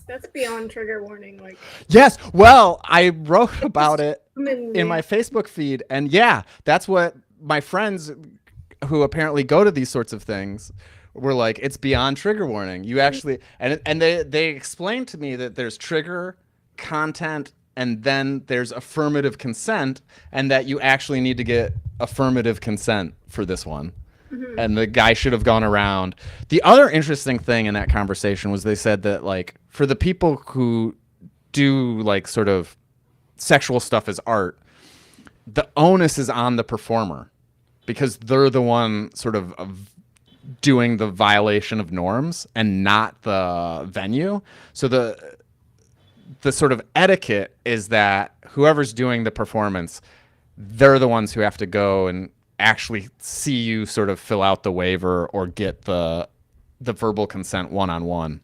That's beyond trigger warning. Like, Yes. Well, I wrote about it human in my reaction. Facebook feed, and yeah, that's what my friends who apparently go to these sorts of things were like. It's beyond trigger warning. You actually and they explained to me that there's trigger content and then there's affirmative consent, and that you actually need to get affirmative consent for this one. Mm-hmm. And the guy should have gone around. The other interesting thing in that conversation was they said that, like, for the people who do like sort of sexual stuff as art, the onus is on the performer because they're the one sort of doing the violation of norms and not the venue. So the sort of etiquette is that whoever's doing the performance, they're the ones who have to go and actually see you sort of fill out the waiver or get the verbal consent one on one.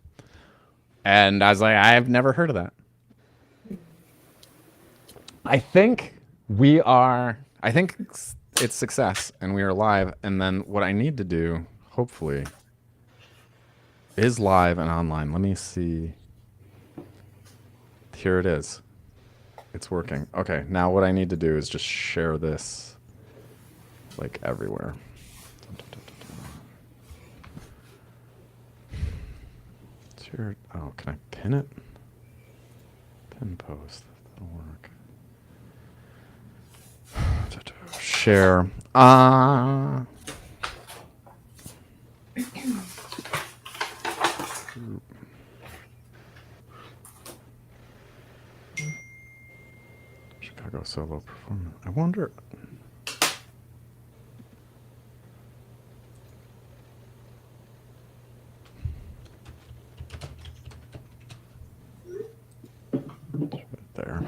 And I was like, I've never heard of that. I think we are. I think it's success, and we are live. And then what I need to do, hopefully, is live and online. Let me see. Here it is. It's working. Okay, now what I need to do is just share this, like, everywhere. Share. Oh, can I pin it? Pin post. That'll work. Share. Chicago solo performance. I wonder. There.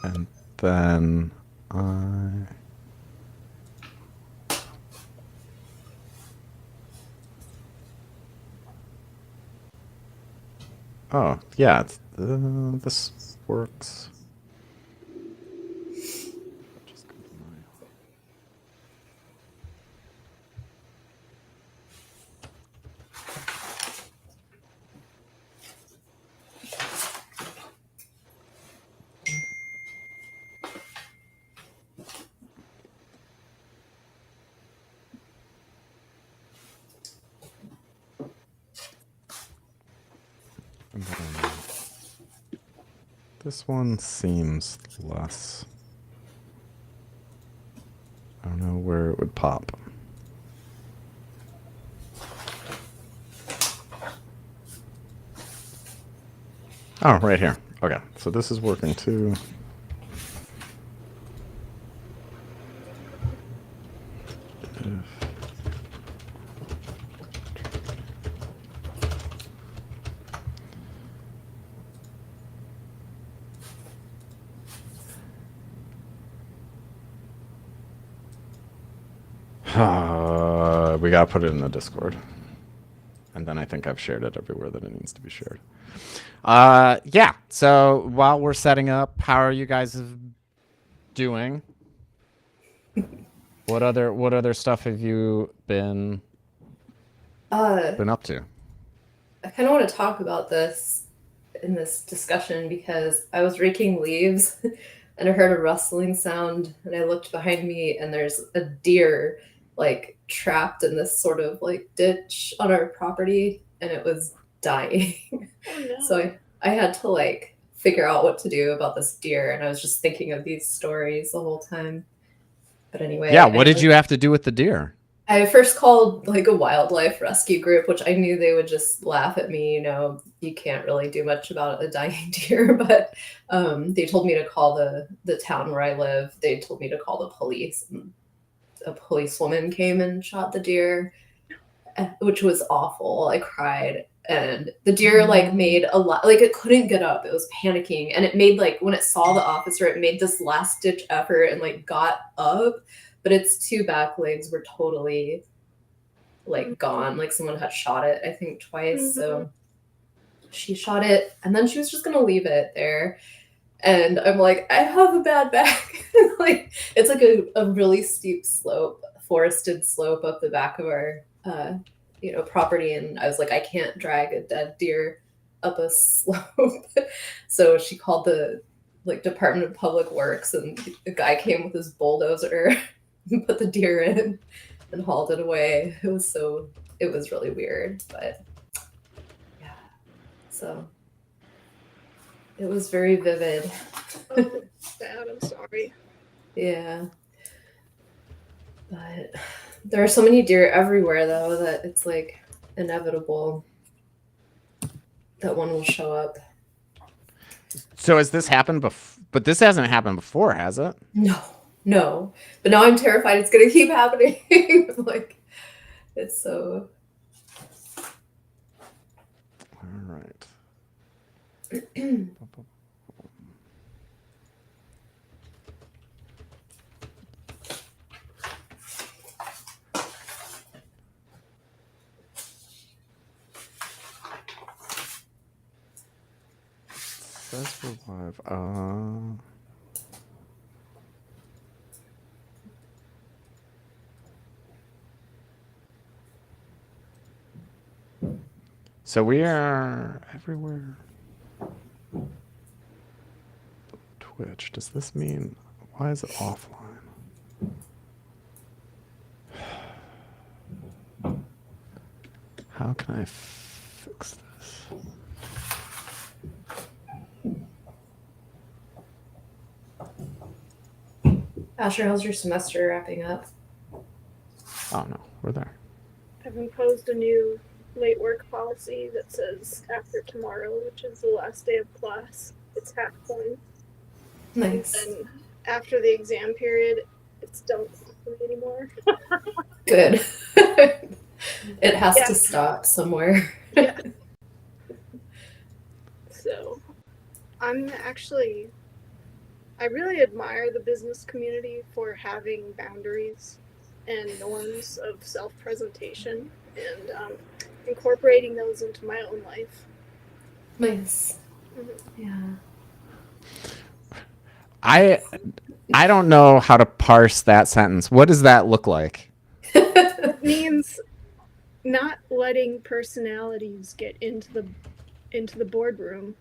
And then I. Oh, yeah, this works. Just go to my. And then this one seems less. I don't know where it would pop. Oh, right here. Okay, so this is working too. We gotta put it in the Discord. And then I think I've shared it everywhere that it needs to be shared. Yeah, so while we're setting up, how are you guys doing? What other stuff have you been up to? I kind of want to talk about this in this discussion because I was raking leaves and I heard a rustling sound and I looked behind me and there's a deer like trapped in this sort of like ditch on our property and it was dying. Oh no. So I had to like figure out what to do about this deer and I was just thinking of these stories the whole time. But anyway, Yeah, what did you have to do with the deer? I first called like a wildlife rescue group, which I knew they would just laugh at me. You know, you can't really do much about a dying deer, but they told me to call the town where I live. They told me to call the police. And a policewoman came and shot the deer, which was awful. I cried. And the deer like made a lot, like it couldn't get up. It was panicking. And it made like, when it saw the officer, it made this last ditch effort and like got up. But its two back legs were totally like gone. Like someone had shot it, I think twice. Mm-hmm. So she shot it and then she was just going to leave it there. And I'm like, I have a bad back. Like it's like a really steep slope, forested slope up the back of our property, and I was like, I can't drag a dead deer up a slope. So she called the Department of Public Works, and the guy came with his bulldozer and put the deer in and hauled it away. It was really weird, but yeah. So it was very vivid. Oh, sad. I'm sorry. Yeah. But there are so many deer everywhere, though, that it's like inevitable that one will show up. So has this happened before? But this hasn't happened before, has it? No. But now I'm terrified it's going to keep happening. Like, it's so... All right. Says we're live. So we are everywhere. Twitch. Does this mean, why is it offline? How can I fix this? Asher, how's your semester wrapping up? Oh no, we're there. I've imposed a new late work policy that says after tomorrow, which is the last day of class, it's half point. Nice. And after the exam period, it's don't happen anymore. Good. It has to stop somewhere. Yeah. So I really admire the business community for having boundaries and norms of self-presentation and incorporating those into my own life. Nice. Mm-hmm. Yeah. I don't know how to parse that sentence. What does that look like? It means not letting personalities get into the boardroom.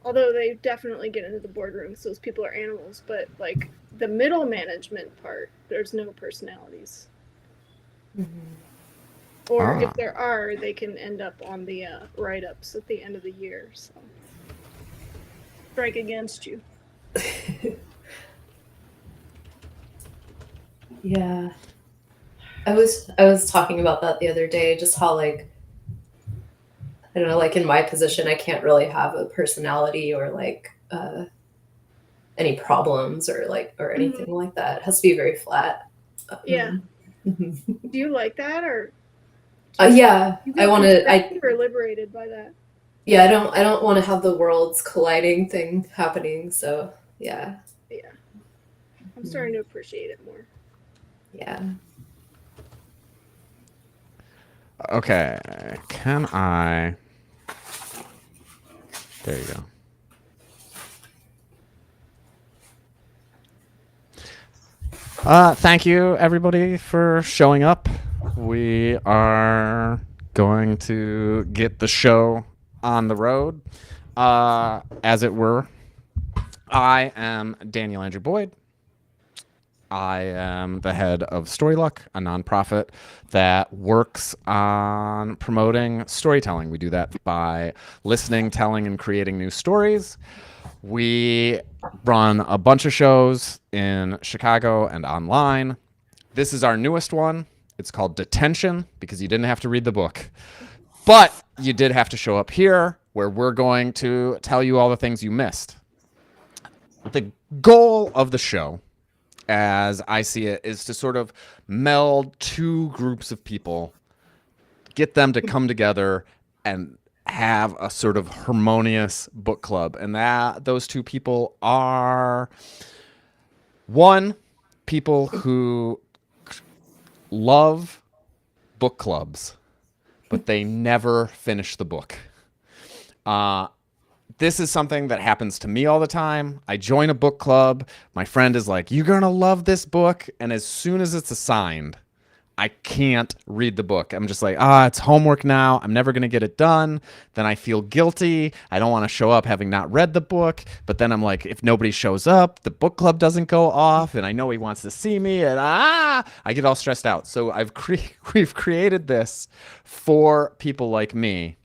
Although they definitely get into the boardroom, so those people are animals, but like the middle management part, there's no personalities. Mm-hmm. Or if there are, they can end up on the write-ups at the end of the year. So strike against you. Yeah. I was talking about that the other day, just how like, I don't know, like in my position, I can't really have a personality or like any problems or anything like that. It has to be very flat. Yeah. Mm-hmm. Do you like that, or? Yeah, I want to. You're liberated by that. Yeah, I don't want to have the worlds colliding thing happening. So yeah. Yeah. I'm starting to appreciate it more. Yeah. Okay, can I? There you go. Thank you, everybody, for showing up. We are going to get the show on the road, as it were. I am Daniel Andrew Boyd. I am the head of Storyluck, a nonprofit that works on promoting storytelling. We do that by listening, telling, and creating new stories. We run a bunch of shows in Chicago and online. This is our newest one. It's called Detention, because you didn't have to read the book. But you did have to show up here, where we're going to tell you all the things you missed. The goal of the show, as I see it, is to sort of meld two groups of people, get them to come together and have a sort of harmonious book club. And those two people are, one, people who love book clubs, but they never finish the book. This is something that happens to me all the time. I join a book club. My friend is like, "You're going to love this book." And as soon as it's assigned, I can't read the book. I'm just like, it's homework now. I'm never going to get it done. Then I feel guilty. I don't want to show up having not read the book. But then I'm like, if nobody shows up, the book club doesn't go off. And I know he wants to see me. And I get all stressed out. So we've created this for people like me.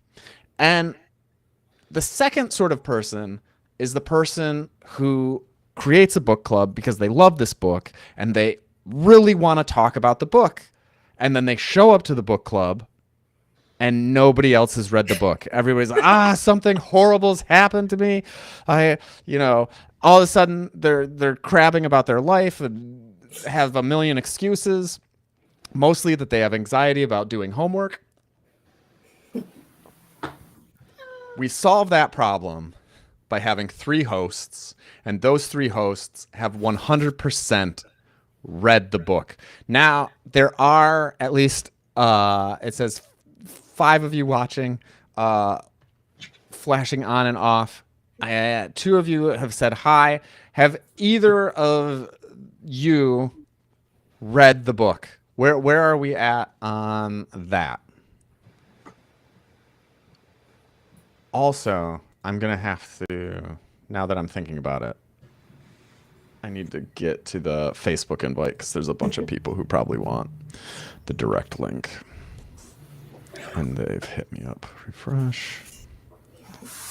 And the second sort of person is the person who creates a book club because they love this book and they really want to talk about the book. And then they show up to the book club and nobody else has read the book. Everybody's like, something horrible's happened to me. All of a sudden they're crabbing about their life and have a million excuses, mostly that they have anxiety about doing homework. We solve that problem by having 3 hosts, and those 3 hosts have 100% read the book. Now, there are at least, it says 5 of you watching, flashing on and off. 2 of you have said hi. Have either of you read the book? Where are we at on that? Also, I'm going to have to, now that I'm thinking about it, I need to get to the Facebook invite because there's a bunch of people who probably want the direct link. And they've hit me up. Refresh.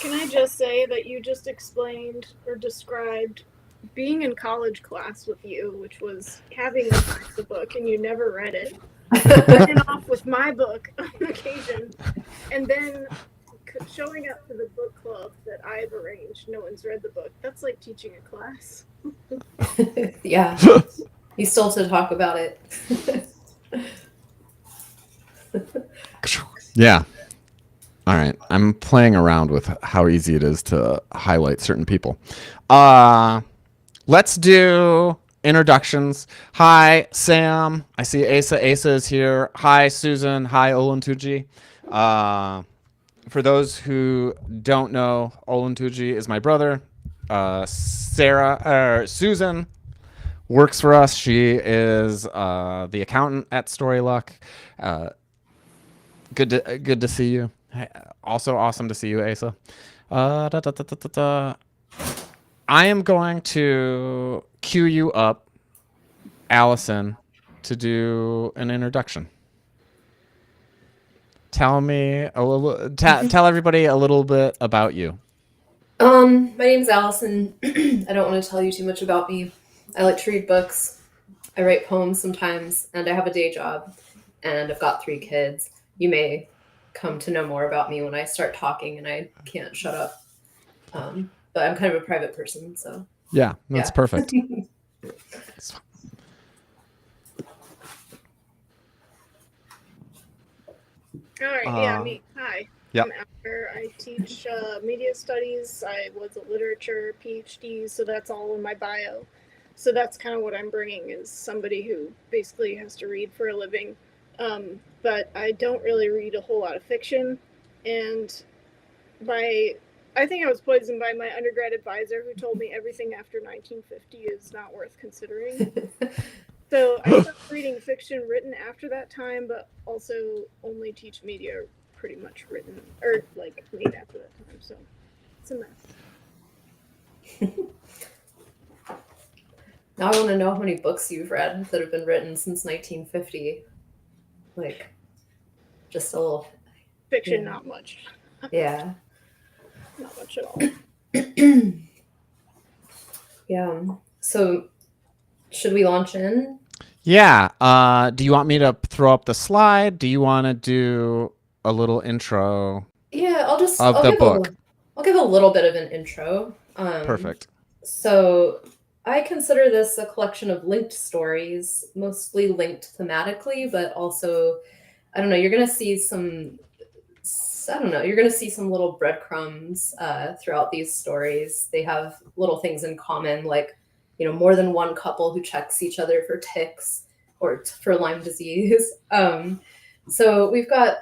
Can I just say that you just explained or described being in college class with you, which was having the book and you never read it, running off with my book on occasion, and then showing up to the book club that I've arranged. No one's read the book. That's like teaching a class. Yeah. You still have to talk about it. Yeah. All right. I'm playing around with how easy it is to highlight certain people. Let's do introductions. Hi, Sam. I see Asa. Asa is here. Hi, Susan. Hi, Olentuji. For those who don't know, Olentuji is my brother. Susan works for us. She is the accountant at Storyluck. Good to see you. Also awesome to see you, Asa. I am going to cue you up, Allison, to do an introduction. Tell me tell everybody a little bit about you. My name's Allison. I don't want to tell you too much about me. I like to read books. I write poems sometimes, and I have a day job, and I've got 3 kids. You may come to know more about me when I start talking and I can't shut up. But I'm kind of a private person, so. Yeah, that's perfect. All right, me. Hi. Yep. I'm After. I teach media studies. I was a literature PhD, so that's all in my bio. So that's kind of what I'm bringing, is somebody who basically has to read for a living. But I don't really read a whole lot of fiction. And I think I was poisoned by my undergrad advisor, who told me everything after 1950 is not worth considering. So I stopped reading fiction written after that time, but also only teach media pretty much written, or like made after that time. So it's a mess. Now I want to know how many books you've read that have been written since 1950. Like, just a little. Fiction, not much. Yeah. Not much at all. Yeah. So, should we launch in? Yeah. Do you want me to throw up the slide? Do you want to do a little intro? Yeah, I'll give a little bit of an intro. Perfect. So I consider this a collection of linked stories, mostly linked thematically, but also, I don't know, you're going to see some little breadcrumbs throughout these stories. They have little things in common, like, more than one couple who checks each other for ticks or for Lyme disease. So we've got,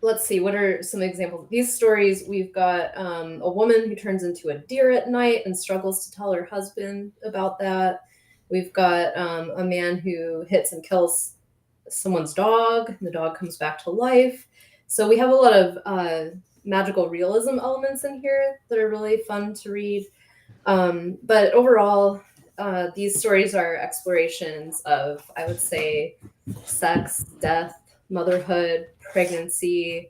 let's see, what are some examples of these stories? We've got a woman who turns into a deer at night and struggles to tell her husband about that. We've got a man who hits and kills someone's dog. The dog comes back to life. So we have a lot of magical realism elements in here that are really fun to read. But overall, these stories are explorations of, I would say, sex, death, motherhood, pregnancy,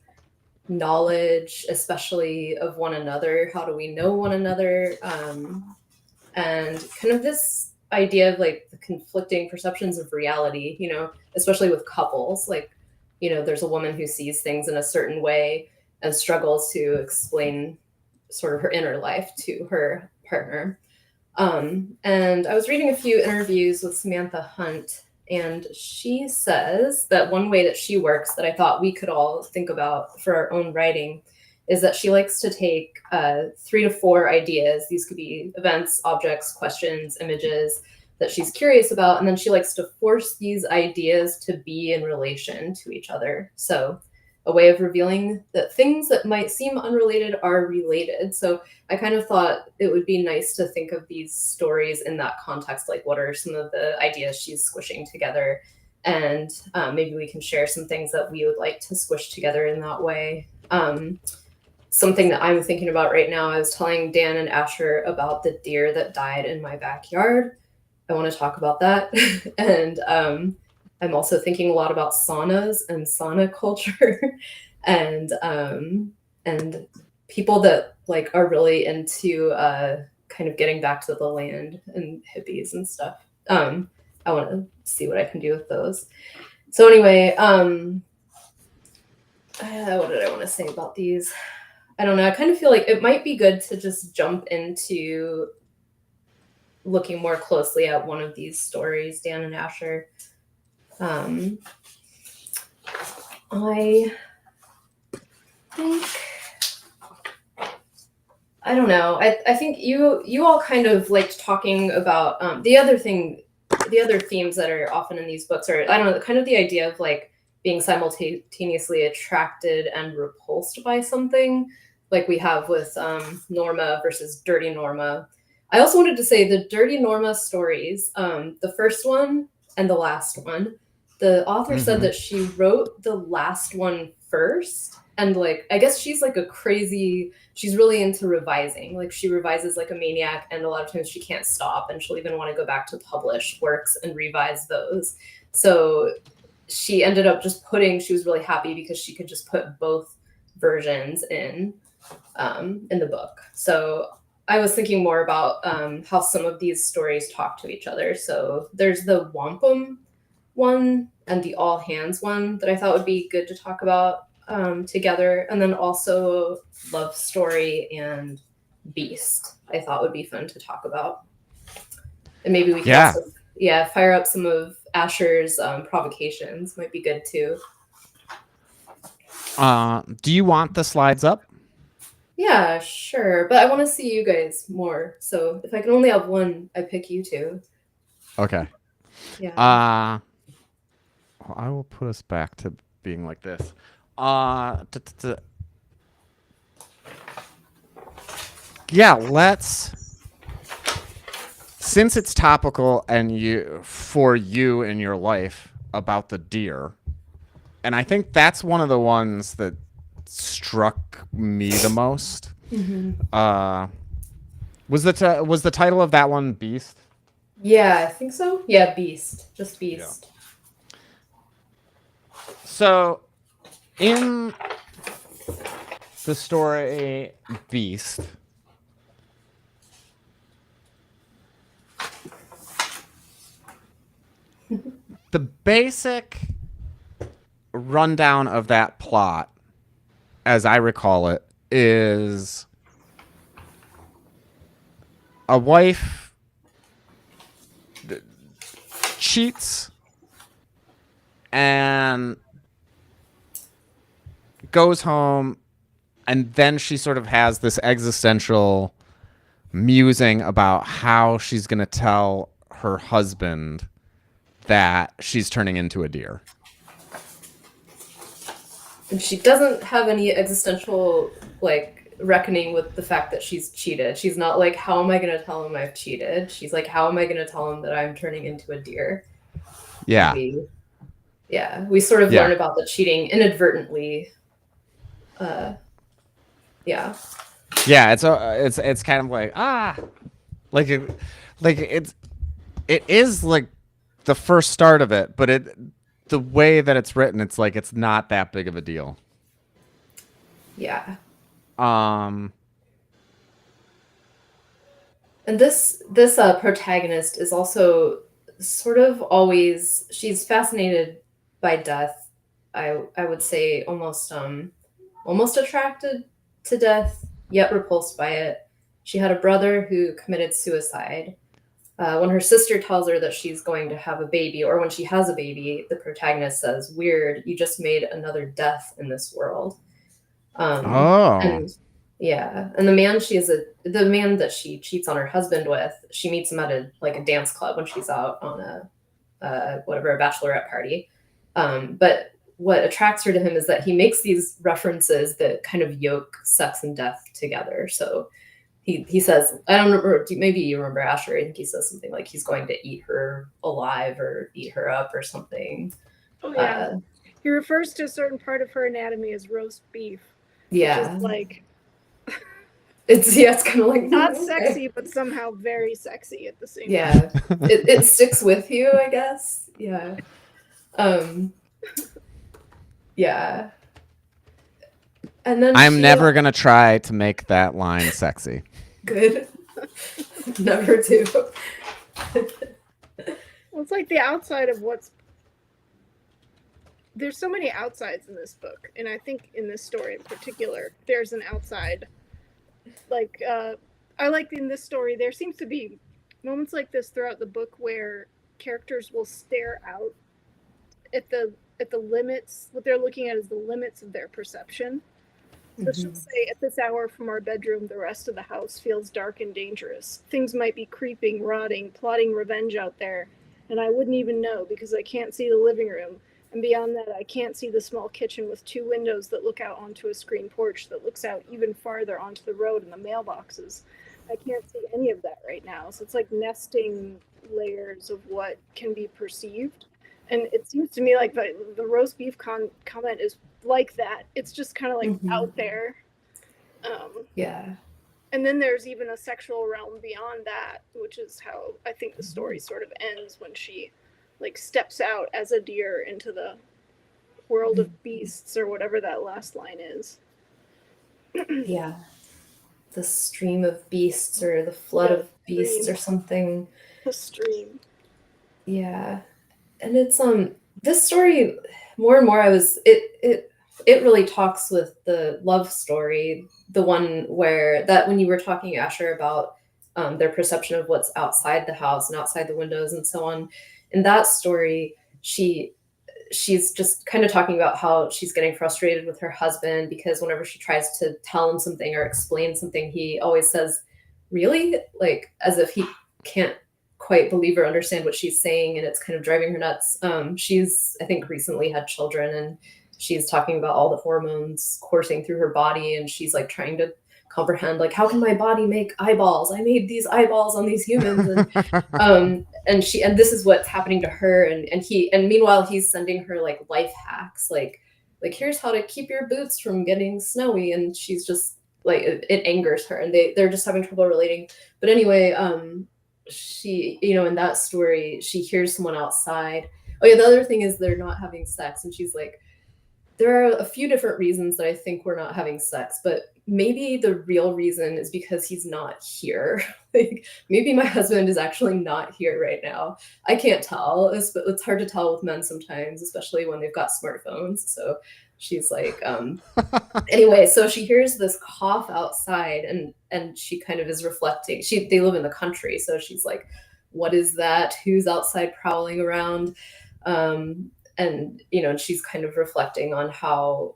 knowledge, especially of one another. How do we know one another? And kind of this idea of like the conflicting perceptions of reality, you know, especially with couples. Like, you know, there's a woman who sees things in a certain way and struggles to explain sort of her inner life to her partner. And I was reading a few interviews with Samantha Hunt, and she says that one way that she works that I thought we could all think about for our own writing is that she likes to take 3 to 4 ideas. These could be events, objects, questions, images that she's curious about, and then she likes to force these ideas to be in relation to each other. So a way of revealing that things that might seem unrelated are related. So I kind of thought it would be nice to think of these stories in that context, like what are some of the ideas she's squishing together, and maybe we can share some things that we would like to squish together in that way. Something that I'm thinking about right now, I was telling Dan and Asher about the deer that died in my backyard. I want to talk about that. And I'm also thinking a lot about saunas and sauna culture and people that like are really into kind of getting back to the land and hippies and stuff. I want to see what I can do with those. So anyway, what did I want to say about these? I don't know. I kind of feel like it might be good to just jump into looking more closely at one of these stories, Dan and Asher. I think, I don't know. I think you all kind of liked talking about the other themes that are often in these books are, I don't know, kind of the idea of like being simultaneously attracted and repulsed by something, like we have with Norma versus Dirty Norma. I also wanted to say the Dirty Norma stories, the first one and the last one, the author said that she wrote the last one first. And like, I guess she's like she's really into revising. Like she revises like a maniac, and a lot of times she can't stop, and she'll even want to go back to published works and revise those. So she ended up just she was really happy because she could just put both versions in the book. So I was thinking more about how some of these stories talk to each other. So there's the wampum one and the all hands one that I thought would be good to talk about together. And then also love story and beast I thought would be fun to talk about. And maybe we can also, fire up some of Asher's provocations. Might be good too. Do you want the slides up? Yeah, sure. But I want to see you guys more. So if I can only have one, I pick you two. Okay. Yeah. I will put us back to being like this. Yeah, since it's topical and for you in your life about the deer, and I think that's one of the ones that struck me the most. Was the title of that one Beast? Yeah, I think so. Yeah, Beast. Just Beast. Yeah. So, in the story Beast, the basic rundown of that plot, as I recall it, is a wife cheats and goes home, and then she sort of has this existential musing about how she's going to tell her husband that she's turning into a deer. And she doesn't have any existential like reckoning with the fact that she's cheated. She's not like, how am I going to tell him I've cheated? She's like, how am I going to tell him that I'm turning into a deer? Yeah. We sort of learn about the cheating inadvertently. Yeah. It's kind of like it is like the first start of it, but the way that it's written, it's like it's not that big of a deal. Yeah. Um And this protagonist is also sort of always, she's fascinated by death. I would say almost attracted to death, yet repulsed by it. She had a brother who committed suicide. When her sister tells her that she's going to have a baby, or when she has a baby, the protagonist says, "Weird, you just made another death in this world." And yeah, and the man that she cheats on her husband with, she meets him at a dance club when she's out on a bachelorette party. But what attracts her to him is that he makes these references that kind of yoke sex and death together. So he says, I don't remember, maybe you remember, Asher, I think he says something like he's going to eat her alive or eat her up or something. Oh yeah. He refers to a certain part of her anatomy as roast beef. Yeah. Which is like it's kind of like not sexy, but somehow very sexy at the same time. Yeah. It sticks with you, I guess. Yeah. Yeah. And then I'm never gonna try to make that line sexy. Good. Never do. Well, it's like the outside of there's so many outsides in this book, and I think in this story in particular, there's an outside. Like, I like in this story, there seems to be moments like this throughout the book where characters will stare out at the limits. What they're looking at is the limits of their perception. So she'll say, at this hour from our bedroom, the rest of the house feels dark and dangerous. Things might be creeping, rotting, plotting revenge out there, and I wouldn't even know because I can't see the living room. And beyond that, I can't see the small kitchen with 2 windows that look out onto a screen porch that looks out even farther onto the road and the mailboxes. I can't see any of that right now. So it's like nesting layers of what can be perceived. And it seems to me like the roast beef comment is like that. It's just kind of like out there. Yeah. And then there's even a sexual realm beyond that, which is how I think the story sort of ends when she steps out as a deer into the world of beasts, or whatever that last line is. Yeah. The stream of beasts, or the flood of beasts, or something. The stream. Yeah. And it's this story, more and more it really talks with the love story, the one when you were talking, Asher, about their perception of what's outside the house and outside the windows and so on. In that story, she's just kind of talking about how she's getting frustrated with her husband because whenever she tries to tell him something or explain something, he always says, "Really?" Like as if he can't quite believe or understand what she's saying, and it's kind of driving her nuts. She's, I think, recently had children, and she's talking about all the hormones coursing through her body, and she's like trying to comprehend, like, how can my body make eyeballs? I made these eyeballs on these humans, and this is what's happening to her, and meanwhile he's sending her like life hacks, like here's how to keep your boots from getting snowy, and she's just like, it angers her, and they're just having trouble relating. But anyway, she, in that story, she hears someone outside. Oh yeah, the other thing is they're not having sex, and she's like, there are a few different reasons that I think we're not having sex, but maybe the real reason is because he's not here. Like, maybe my husband is actually not here right now. I can't tell. It's hard to tell with men sometimes, especially when they've got smartphones. So she's like, anyway, so she hears this cough outside, and she kind of is reflecting. They live in the country, so she's like, what is that? Who's outside prowling around? And she's kind of reflecting on how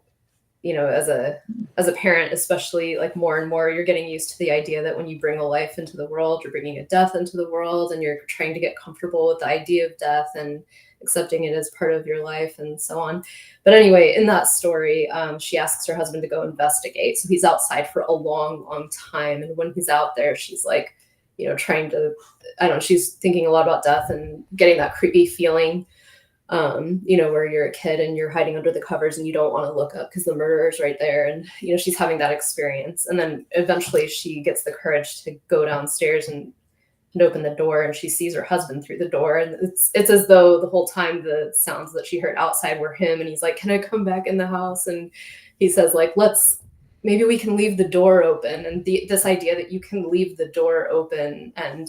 you know, as a parent, especially, like, more and more you're getting used to the idea that when you bring a life into the world, you're bringing a death into the world, and you're trying to get comfortable with the idea of death and accepting it as part of your life and so on. But anyway, in that story, she asks her husband to go investigate. So he's outside for a long, long time. And when he's out there, she's like, you know, trying to, I don't know, she's thinking a lot about death and getting that creepy feeling, you know, where you're a kid and you're hiding under the covers and you don't want to look up because the murderer's right there. And, you know, she's having that experience. And then eventually she gets the courage to go downstairs and open the door, and she sees her husband through the door, and it's as though the whole time the sounds that she heard outside were him, and he's like, can I come back in the house? And he says, like, maybe we can leave the door open. And this idea that you can leave the door open and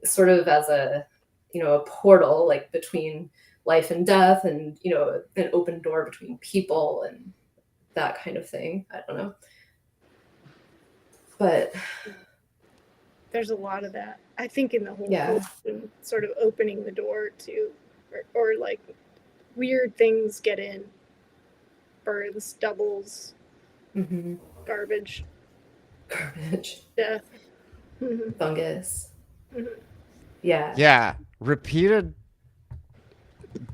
sort of as a, you know, a portal, like, between life and death, and, you know, an open door between people and that kind of thing. I don't know, but there's a lot of that, I think, in the whole Yeah. book, and sort of opening the door to, or like weird things get in, births, doubles, Mhm. garbage, death. Mhm. Fungus. Mhm. Yeah. Yeah, repeated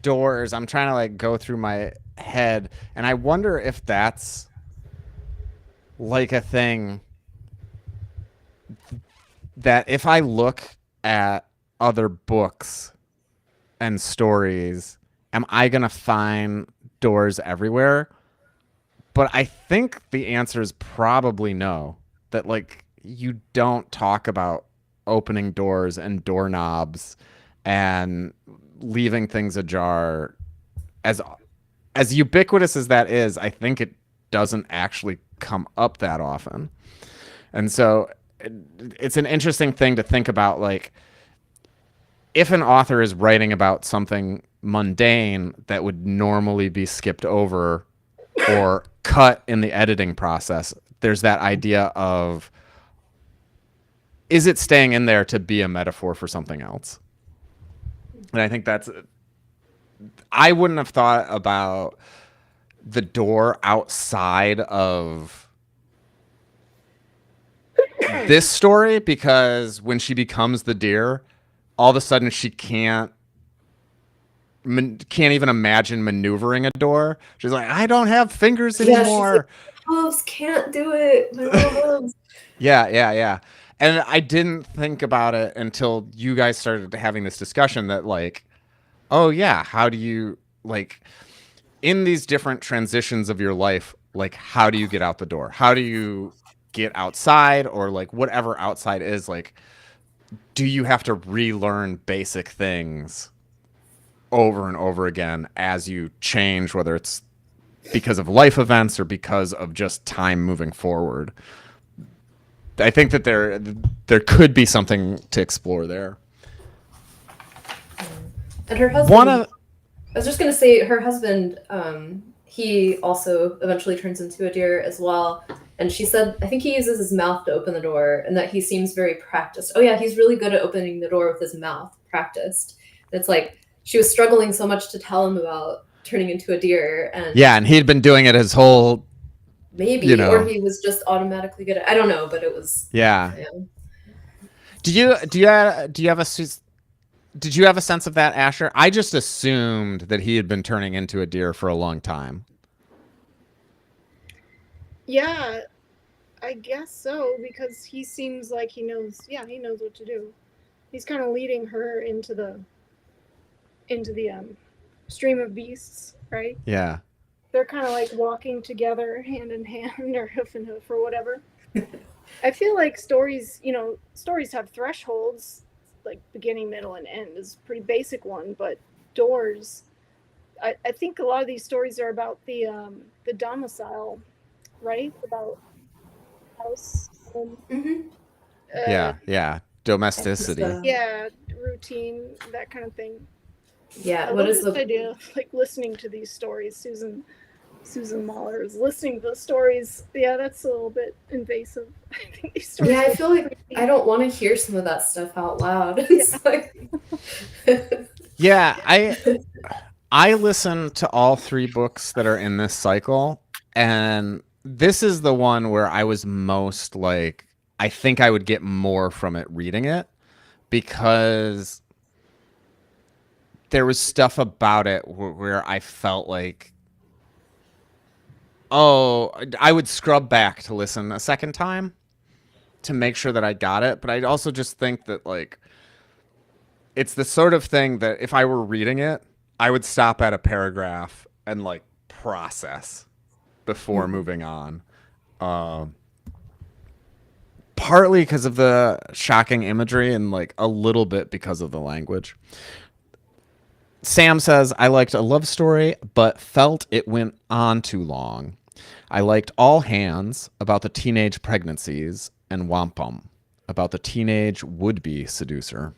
doors. I'm trying to like go through my head, and I wonder if that's like a thing that if I look at other books and stories, am I going to find doors everywhere? But I think the answer is probably no. That like you don't talk about opening doors and doorknobs and leaving things ajar. As ubiquitous as that is, I think it doesn't actually come up that often. And so it's an interesting thing to think about, like, if an author is writing about something mundane that would normally be skipped over or cut in the editing process, there's that idea of, is it staying in there to be a metaphor for something else? And I think I wouldn't have thought about the door outside of this story, because when she becomes the deer, all of a sudden she can't even imagine maneuvering a door. She's like, I don't have fingers Yeah, she's anymore. Hooves can't do it. My little hooves. Yeah. And I didn't think about it until you guys started having this discussion that, like, oh yeah, how do you, like, in these different transitions of your life, like, how do you get out the door? How do you get outside, or like whatever outside is, like, do you have to relearn basic things over and over again as you change, whether it's because of life events or because of just time moving forward? I think that there could be something to explore there. And her husband, I was just going to say, her husband, he also eventually turns into a deer as well. And she said, I think he uses his mouth to open the door, and that he seems very practiced. Oh yeah, he's really good at opening the door with his mouth, practiced. And it's like, she was struggling so much to tell him about turning into a deer. And he'd been doing it his whole, maybe, you know, or he was just automatically good at, I don't know, but it was. Yeah. Do you have a sense of that, Asher? I just assumed that he had been turning into a deer for a long time. Yeah, I guess so, because he seems like he knows what to do. He's kind of leading her into the stream of beasts, right? Yeah. They're kind of like walking together hand in hand, or hoof and hoof, or whatever. I feel like stories have thresholds, like beginning, middle, and end is a pretty basic one, but doors, I think a lot of these stories are about the domicile, right? About house. Yeah. Domesticity. Yeah, routine, that kind of thing. Yeah. What is the idea of, like, listening to these stories? Susan Mahler is listening to the stories. Yeah, that's a little bit invasive. I think these stories. Yeah, I feel like I don't want to hear some of that stuff out loud. It's like. Yeah, I listen to all three books that are in this cycle, And this is the one where I was most like, I think I would get more from it reading it, because there was stuff about it where I felt like, oh, I would scrub back to listen a second time to make sure that I got it. But I'd also just think that, like, it's the sort of thing that if I were reading it, I would stop at a paragraph and like process before moving on. Um, Partly because of the shocking imagery and like a little bit because of the language. Sam says, I liked a love story, but felt it went on too long. I liked All Hands about the teenage pregnancies and Wampum about the teenage would-be seducer.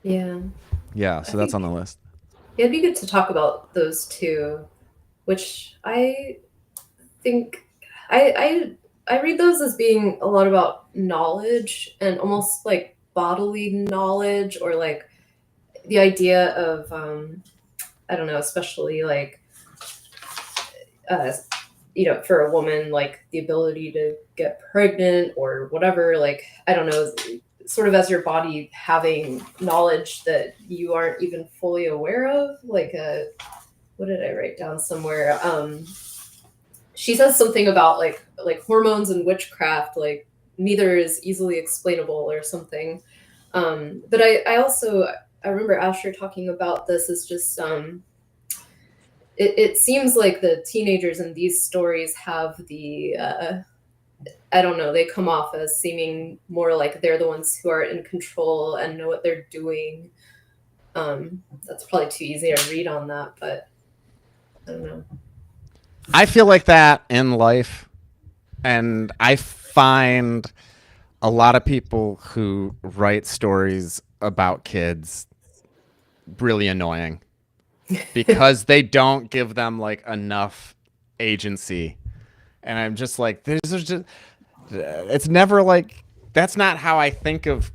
Yeah. Yeah, so that's on the list. Yeah, it'd be good to talk about those two, which I think I read those as being a lot about knowledge and almost like bodily knowledge, or like the idea of I don't know, especially like uh, for a woman, like the ability to get pregnant or whatever, like I don't know, sort of as your body having knowledge that you aren't even fully aware of. Like what did I write down somewhere? She says something about like hormones and witchcraft, like neither is easily explainable or something. But I also I remember Asher talking about this as just it seems like the teenagers in these stories have the I don't know, they come off as seeming more like they're the ones who are in control and know what they're doing. That's probably too easy to read on that, but I don't know. I feel like that in life, and I find a lot of people who write stories about kids really annoying because they don't give them like enough agency. And I'm just like, there's just, it's never like, that's not how I think of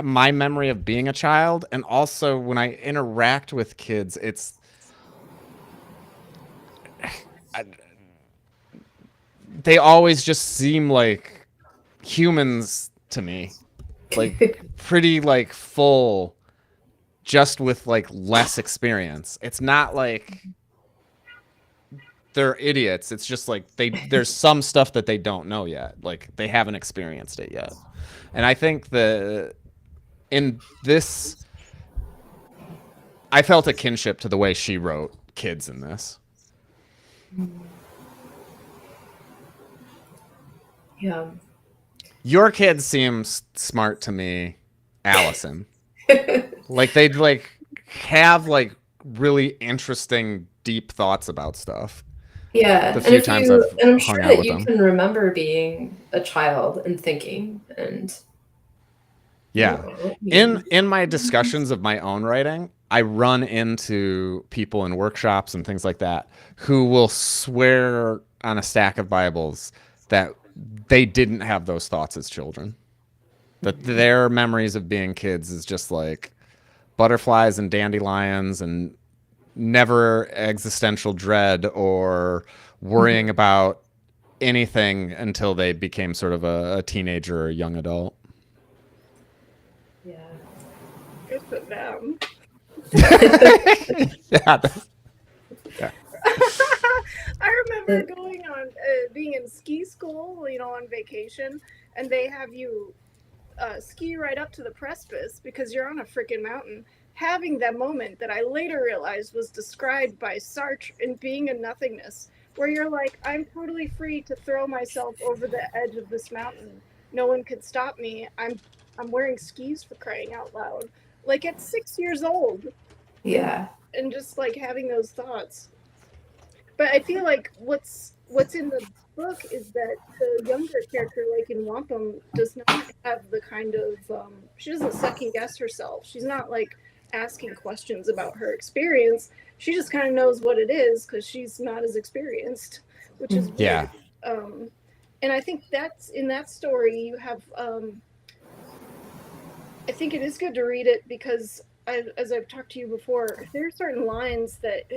my memory of being a child. And also when I interact with kids, it's, they always just seem like humans to me, like pretty like full, just with like less experience. It's not like they're idiots. It's just like there's some stuff that they don't know yet. Like they haven't experienced it yet. And I think that in this, I felt a kinship to the way she wrote kids in this. Yeah. Your kids seem smart to me, Allison. Like they'd like have like really interesting, deep thoughts about stuff. Yeah, The and few if times you, I've and I'm hung sure out that with you them. can remember being a child and thinking, and Yeah. In my discussions of my own writing, I run into people in workshops and things like that who will swear on a stack of Bibles that they didn't have those thoughts as children. That their memories of being kids is just like butterflies and dandelions and never existential dread or worrying about anything until they became sort of a teenager or a young adult. Yeah. Good for them. Yeah. I remember going on being in ski school, on vacation, and they have you ski right up to the precipice because you're on a freaking mountain. Having that moment that I later realized was described by Sartre in Being a Nothingness, where you're like, I'm totally free to throw myself over the edge of this mountain. No one could stop me. I'm wearing skis, for crying out loud. Like at 6 years old, Yeah. and just like having those thoughts. But I feel like what's in the book is that the younger character, like in Wampum, does not have the kind of she doesn't second guess herself. She's not like asking questions about her experience. She just kind of knows what it is because she's not as experienced, which is weird. Yeah. And I think that's in that story you have. I think it is good to read it because, as I've talked to you before, there are certain lines that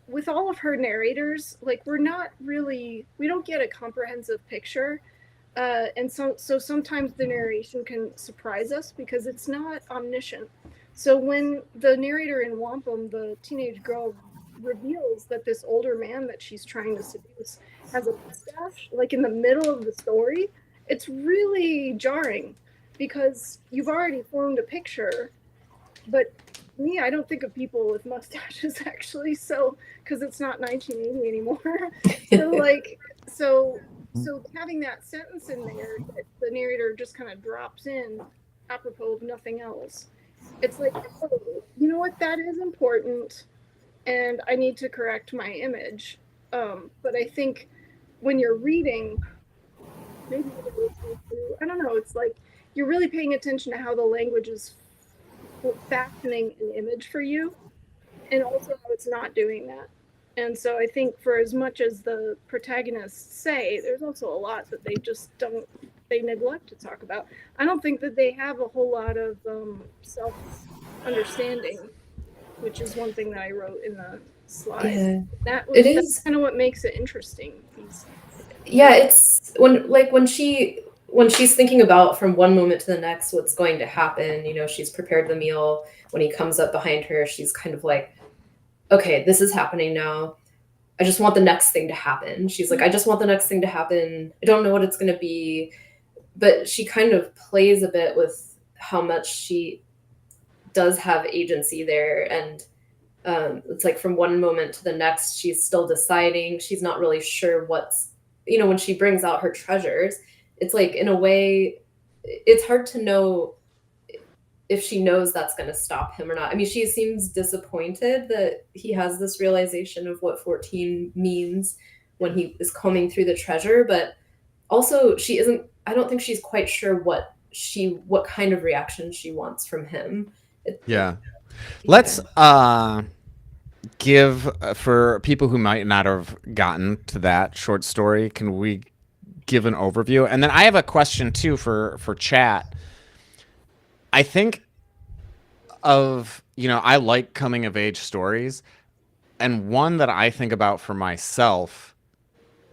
with all of her narrators, like we don't get a comprehensive picture. And so sometimes the narration can surprise us because it's not omniscient. So when the narrator in Wampum, the teenage girl, reveals that this older man that she's trying to seduce has a mustache, like in the middle of the story, it's really jarring because you've already formed a picture. But me, I don't think of people with mustaches actually, so because it's not 1980 anymore. So like, so having that sentence in there that the narrator just kind of drops in apropos of nothing else, it's like, oh, you know what, that is important and I need to correct my image. But I think when you're reading, maybe you're listening to, I don't know, it's like you're really paying attention to how the language is fashioning an image for you, and also how it's not doing that. And so I think for as much as the protagonists say, there's also a lot that they neglect to talk about. I don't think that they have a whole lot of self-understanding, which is one thing that I wrote in the slide. Yeah. That's kind of what makes it interesting. Yeah, it's when she's thinking about from one moment to the next what's going to happen. She's prepared the meal. When he comes up behind her, she's kind of like, okay, this is happening now. I just want the next thing to happen. She's like, I just want the next thing to happen. I don't know what it's going to be. But she kind of plays a bit with how much she does have agency there. And it's like from one moment to the next, she's still deciding. She's not really sure what's, when she brings out her treasures, it's like, in a way, it's hard to know if she knows that's going to stop him or not. I mean, she seems disappointed that he has this realization of what 14 means when he is combing through the treasure, but also I don't think she's quite sure what kind of reaction she wants from him. Let's give, for people who might not have gotten to that short story, can we give an overview? And then I have a question too for chat. I think I like coming of age stories, and one that I think about for myself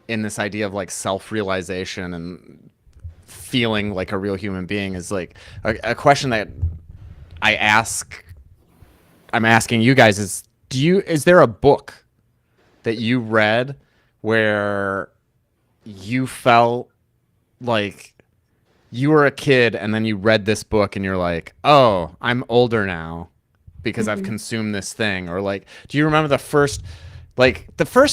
in this idea of like self-realization and feeling like a real human being is like a question that I'm asking you guys is there a book that you read where you felt like you were a kid and then you read this book and you're like, oh, I'm older now because I've consumed this thing? Or like, do you remember the first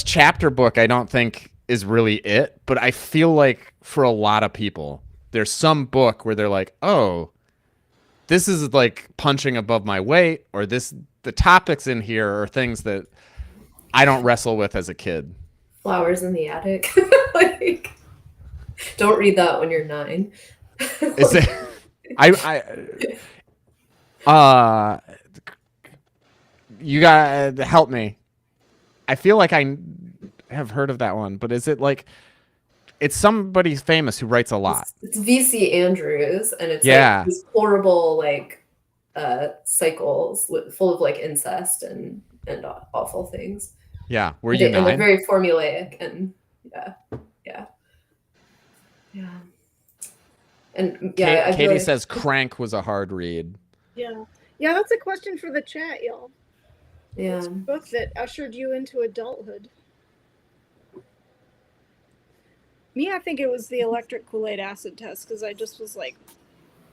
chapter book? I don't think is really it, but I feel like for a lot of people, there's some book where they're like, oh, this is like punching above my weight, or the topics in here are things that I don't wrestle with as a kid. Flowers in the Attic. Like, don't read that when you're 9. Is it? You gotta help me. I feel like I have heard of that one, but is it like, it's somebody famous who writes a lot? It's VC Andrews, and it's like these horrible cycles full of like incest and awful things. Yeah, were you 9? And they're very formulaic, and yeah. And Katie says Crank was a hard read. Yeah, that's a question for the chat, y'all. Yeah, it's a book that ushered you into adulthood. Me, I think it was the Electric Kool-Aid Acid Test, because I just was like,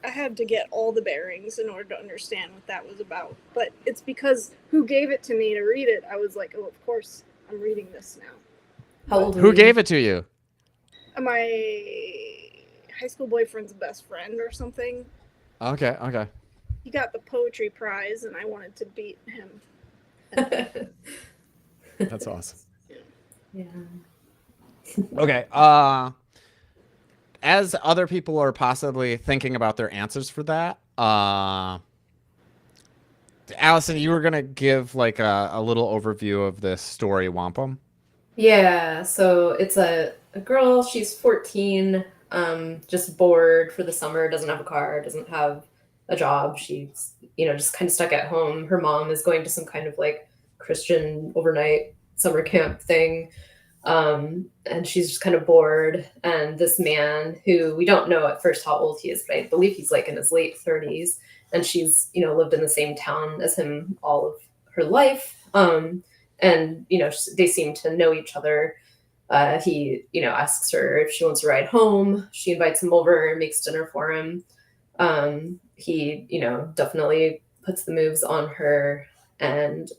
I had to get all the bearings in order to understand what that was about. But it's because who gave it to me to read it, I was like, oh, of course, I'm reading this now. How old? Who gave it to you? My high school boyfriend's best friend or something. Okay. He got the poetry prize, and I wanted to beat him. That's awesome. Yeah. Okay. As other people are possibly thinking about their answers for that, Allison, you were gonna give like a little overview of this story, Wampum. Yeah. So it's a girl. She's 14. Just bored for the summer. Doesn't have a car. Doesn't have a job. She's just kind of stuck at home. Her mom is going to some kind of like Christian overnight summer camp thing. And she's just kind of bored. And this man, who we don't know at first how old he is, but I believe he's like in his late 30s. And she's, you know, lived in the same town as him all of her life. And, you know, they seem to know each other. He, you know, asks her if she wants to ride home. She invites him over, makes dinner for him. He, you know, definitely puts the moves on her. And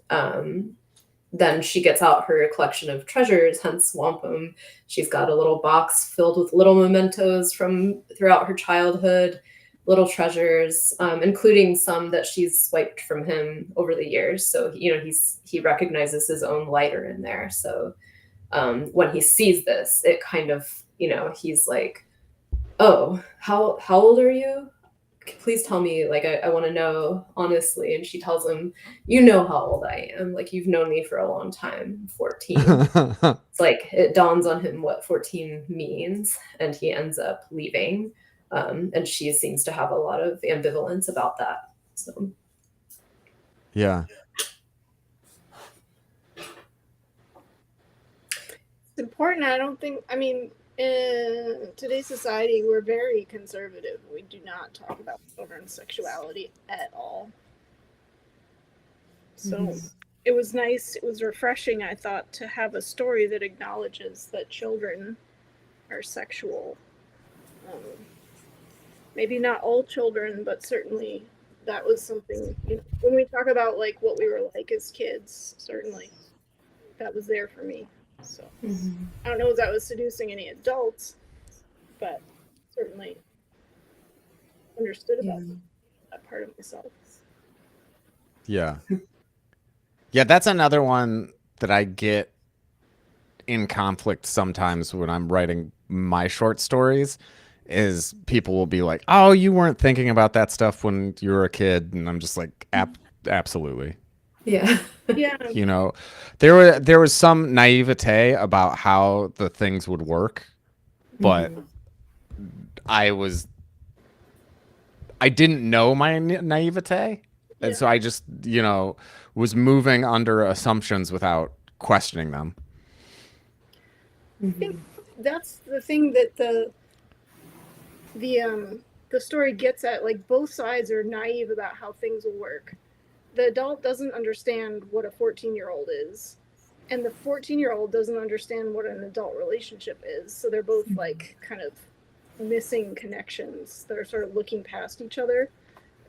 then she gets out her collection of treasures, hence wampum. She's got a little box filled with little mementos from throughout her childhood, little treasures, including some that she's swiped from him over the years. So, you know, he recognizes his own lighter in there. So when he sees this, it kind of, you know, he's like, oh, how old are you? Please tell me, like, I want to know honestly. And she tells him, you know how old I am. Like, you've known me for a long time, 14. It's like, it dawns on him what 14 means. And he ends up leaving. And she seems to have a lot of ambivalence about that. So, Yeah. It's important. I mean, in today's society, we're very conservative. We do not talk about children's sexuality at all. So it was nice, it was refreshing, I thought, to have a story that acknowledges that children are sexual. Maybe not all children, but certainly that was something, you know, when we talk about like what we were like as kids, certainly that was there for me. So I don't know if that was seducing any adults, but certainly understood about that part of myself. Yeah. Yeah, that's another one that I get in conflict sometimes when I'm writing my short stories, is people will be like, oh, you weren't thinking about that stuff when you were a kid. And I'm just like, absolutely. yeah. Yeah. You know, there was some naivete about how the things would work, but I didn't know my naivete. And so I just, you know, was moving under assumptions without questioning them. I think that's the thing that the story gets at. Like, both sides are naive about how things will work. The adult doesn't understand what a 14-year-old is, and the 14-year-old doesn't understand what an adult relationship is. So they're both like kind of missing connections that are sort of looking past each other,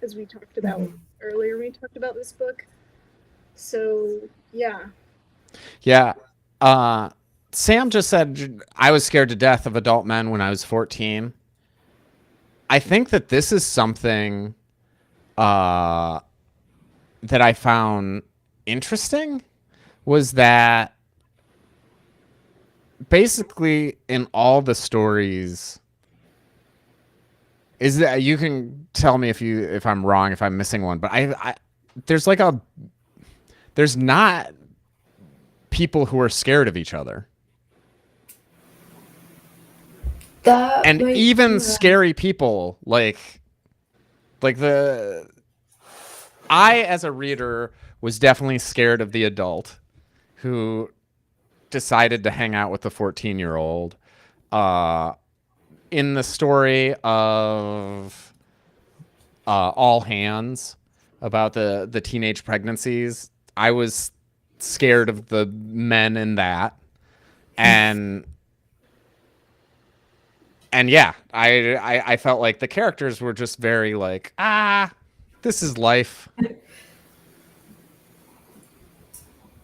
as we talked about earlier when we talked about this book. So yeah. Sam just said I was scared to death of adult men when I was 14. I think that this is something that I found interesting, was that basically in all the stories, is that, you can tell me if I'm wrong, if I'm missing one, but I there's not people who are scared of each other. And even scary people, like I, as a reader, was definitely scared of the adult who decided to hang out with the 14-year-old. In the story of All Hands, about the teenage pregnancies, I was scared of the men in that. And yeah, I felt like the characters were just very like, this is life.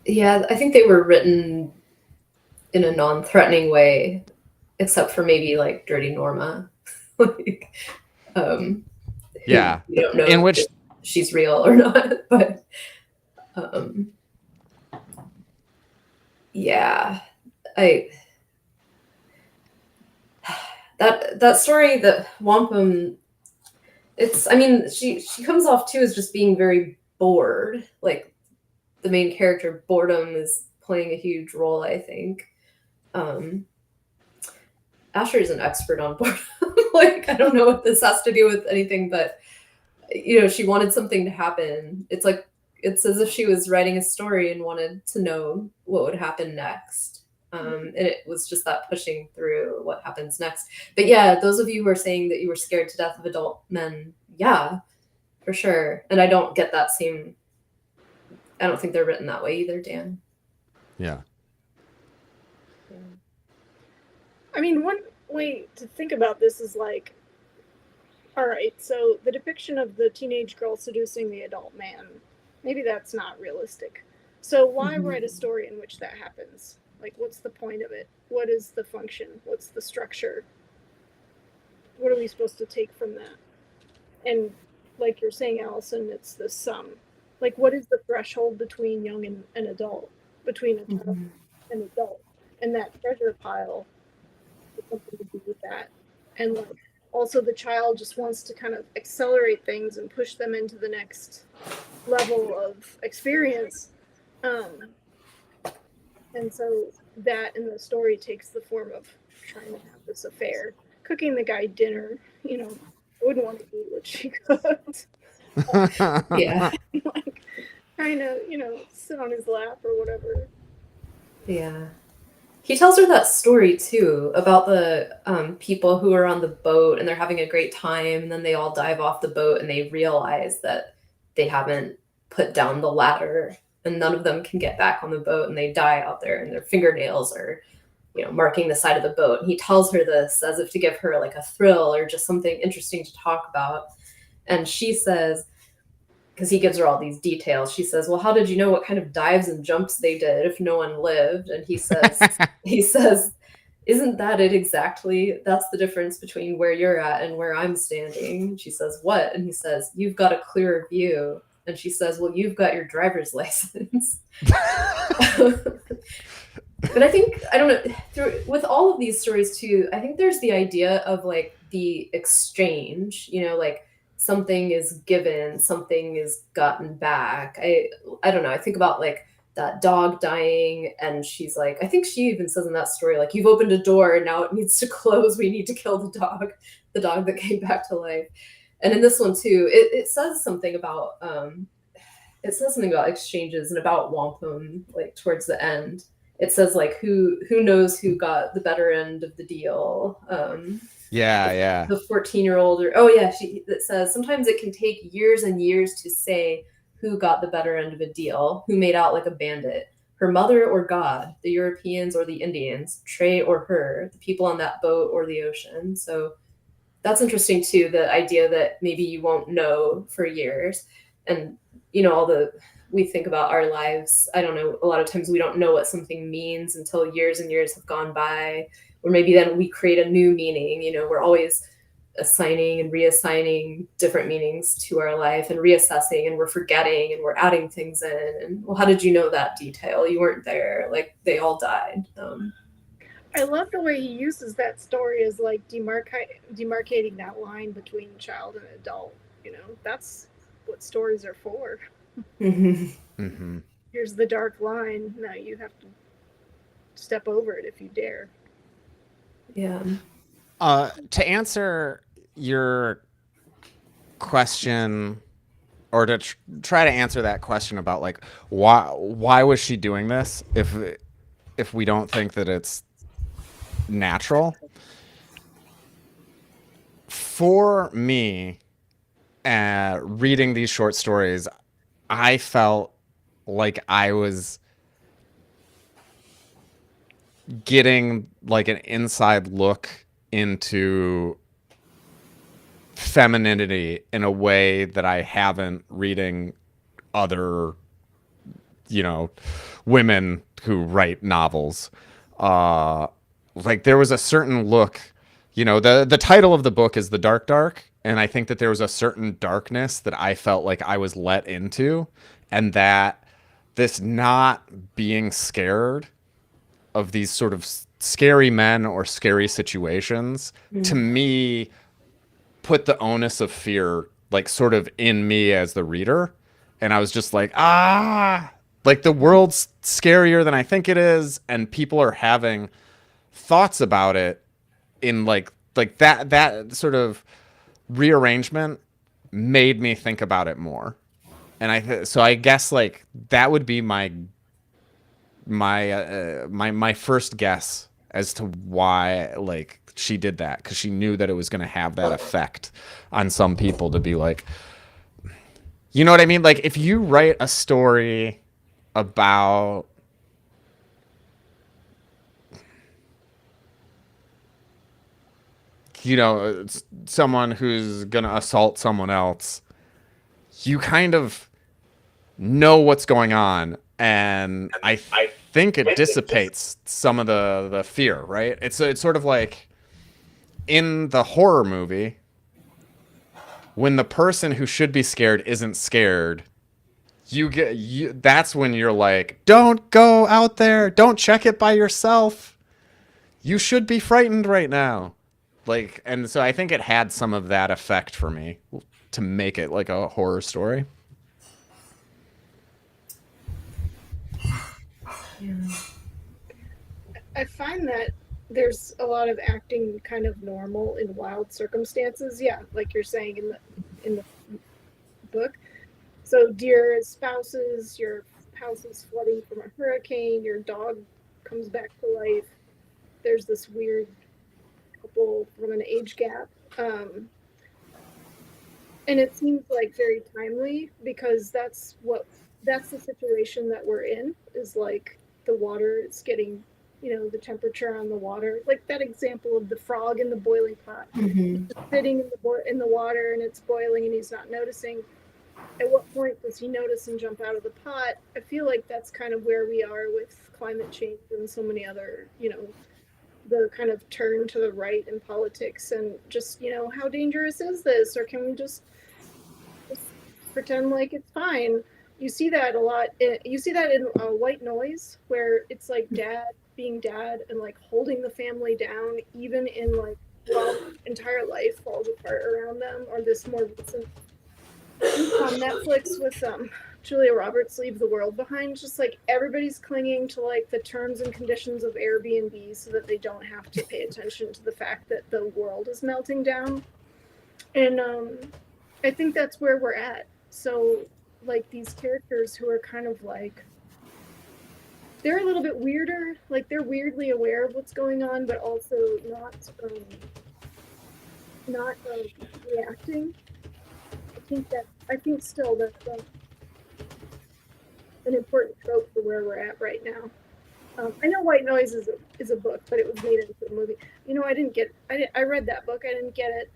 Yeah, I think they were written in a non-threatening way, except for maybe like Dirty Norma. Like, Yeah, you don't know in which if she's real or not, but yeah, that story, that wampum, I mean, she comes off too as just being very bored. Like, the main character, boredom is playing a huge role, I think. Asher is an expert on boredom. Like, I don't know what this has to do with anything, but, you know, she wanted something to happen. It's like it's as if she was writing a story and wanted to know what would happen next. And it was just that pushing through what happens next. But yeah, those of you who are saying that you were scared to death of adult men, yeah, for sure. And I don't get that same, I don't think they're written that way either, Dan. Yeah. I mean, one way to think about this is like, all right, so the depiction of the teenage girl seducing the adult man, maybe that's not realistic. So why write a story in which that happens? Like, what's the point of it? What is the function? What's the structure? What are we supposed to take from that? And like you're saying, Allison, it's the sum. Like, what is the threshold between young and adult, between a child and adult? And that treasure pile has something to do with that. And like, also the child just wants to kind of accelerate things and push them into the next level of experience. And so that in the story takes the form of trying to have this affair, cooking the guy dinner. You know, I wouldn't want to eat what she cooked. Yeah. Like trying to, you know, sit on his lap or whatever. Yeah. He tells her that story too about the people who are on the boat and they're having a great time, and then they all dive off the boat and they realize that they haven't put down the ladder and none of them can get back on the boat, and they die out there and their fingernails are, you know, marking the side of the boat. And he tells her this as if to give her like a thrill or just something interesting to talk about. And she says, because he gives her all these details, she says, well, how did you know what kind of dives and jumps they did if no one lived? And he says, isn't that it exactly? That's the difference between where you're at and where I'm standing. And she says, what? And he says, you've got a clearer view. And she says, well, you've got your driver's license. But I think, I don't know, with all of these stories too, I think there's the idea of like the exchange, you know, like something is given, something is gotten back. I don't know. I think about like that dog dying, and she's like, I think she even says in that story, like, you've opened a door and now it needs to close. We need to kill the dog that came back to life. And in this one too, it says something about exchanges and about wampum, like towards the end. It says like who knows who got the better end of the deal. Yeah. The 14-year-old, or it says sometimes it can take years and years to say who got the better end of a deal, who made out like a bandit, her mother or God, the Europeans or the Indians, Trey or her, the people on that boat or the ocean. So that's interesting too, the idea that maybe you won't know for years. And you know, we think about our lives, I don't know, a lot of times we don't know what something means until years and years have gone by, or maybe then we create a new meaning. You know, we're always assigning and reassigning different meanings to our life and reassessing, and we're forgetting and we're adding things in. And well, how did you know that detail? You weren't there. Like, they all died. I love the way he uses that story as like demarcating that line between child and adult. You know, that's what stories are for. Here's the dark line. Now you have to step over it if you dare. Yeah. To answer your question, or to try to answer that question about like why was she doing this if we don't think that it's natural. For me, reading these short stories, I felt like I was getting like an inside look into femininity in a way that I haven't reading other, you know, women who write novels. Like there was a certain look, you know, the title of the book is The Dark Dark. And I think that there was a certain darkness that I felt like I was let into, and that this not being scared of these sort of scary men or scary situations, to me, put the onus of fear like sort of in me as the reader. And I was just like, like the world's scarier than I think it is, and people are having thoughts about it in like that sort of rearrangement made me think about it more. And so I guess like that would be my first guess as to why like she did that, because she knew that it was going to have that effect on some people, to be like, you know what I mean? Like if you write a story about someone who's going to assault someone else, you kind of know what's going on, and I think it dissipates some of the fear, right? It's sort of like in the horror movie, when the person who should be scared isn't scared, that's when you're like, don't go out there, don't check it by yourself, you should be frightened right now. Like, and so I think it had some of that effect for me to make it like a horror story. Yeah. I find that there's a lot of acting kind of normal in wild circumstances. Yeah, like you're saying in the book. So dear spouses, your house is flooding from a hurricane, your dog comes back to life. There's this weird couple from an age gap. And it seems like very timely, because that's the situation that we're in, is like the water is getting, the temperature on the water, like that example of the frog in the boiling pot. Mm-hmm. Sitting in the water and it's boiling and he's not noticing. At what point does he notice and jump out of the pot? I feel like that's kind of where we are with climate change and so many other, the kind of turn to the right in politics, and just, how dangerous is this? Or can we just pretend like it's fine? You see that a lot. You see that in White Noise, where it's like dad being dad and like holding the family down, even in like, well, entire life falls apart around them. Or this more recent on Netflix with Julia Roberts, Leave the World Behind. Just like everybody's clinging to like the terms and conditions of Airbnb so that they don't have to pay attention to the fact that the world is melting down. And I think that's where we're at. So like these characters who are kind of like, they're a little bit weirder, like they're weirdly aware of what's going on, but also not reacting. I think still that's an important trope for where we're at right now. I know White Noise is a book, but it was made into a movie. I read that book. I didn't get it,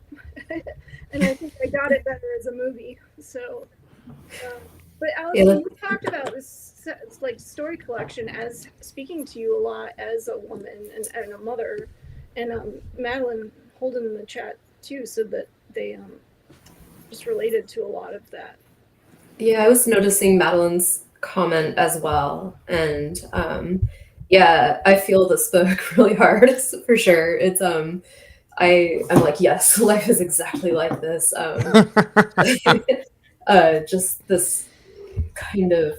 and I think I got it better as a movie. So, but Allison, you talked about this like story collection as speaking to you a lot as a woman and a mother, and Madeline Holden in the chat too, so that they just related to a lot of that. Yeah, I was noticing Madeline's comment as well, and yeah, I feel this book really hard for sure. It's I'm like, yes, life is exactly like this. Just this kind of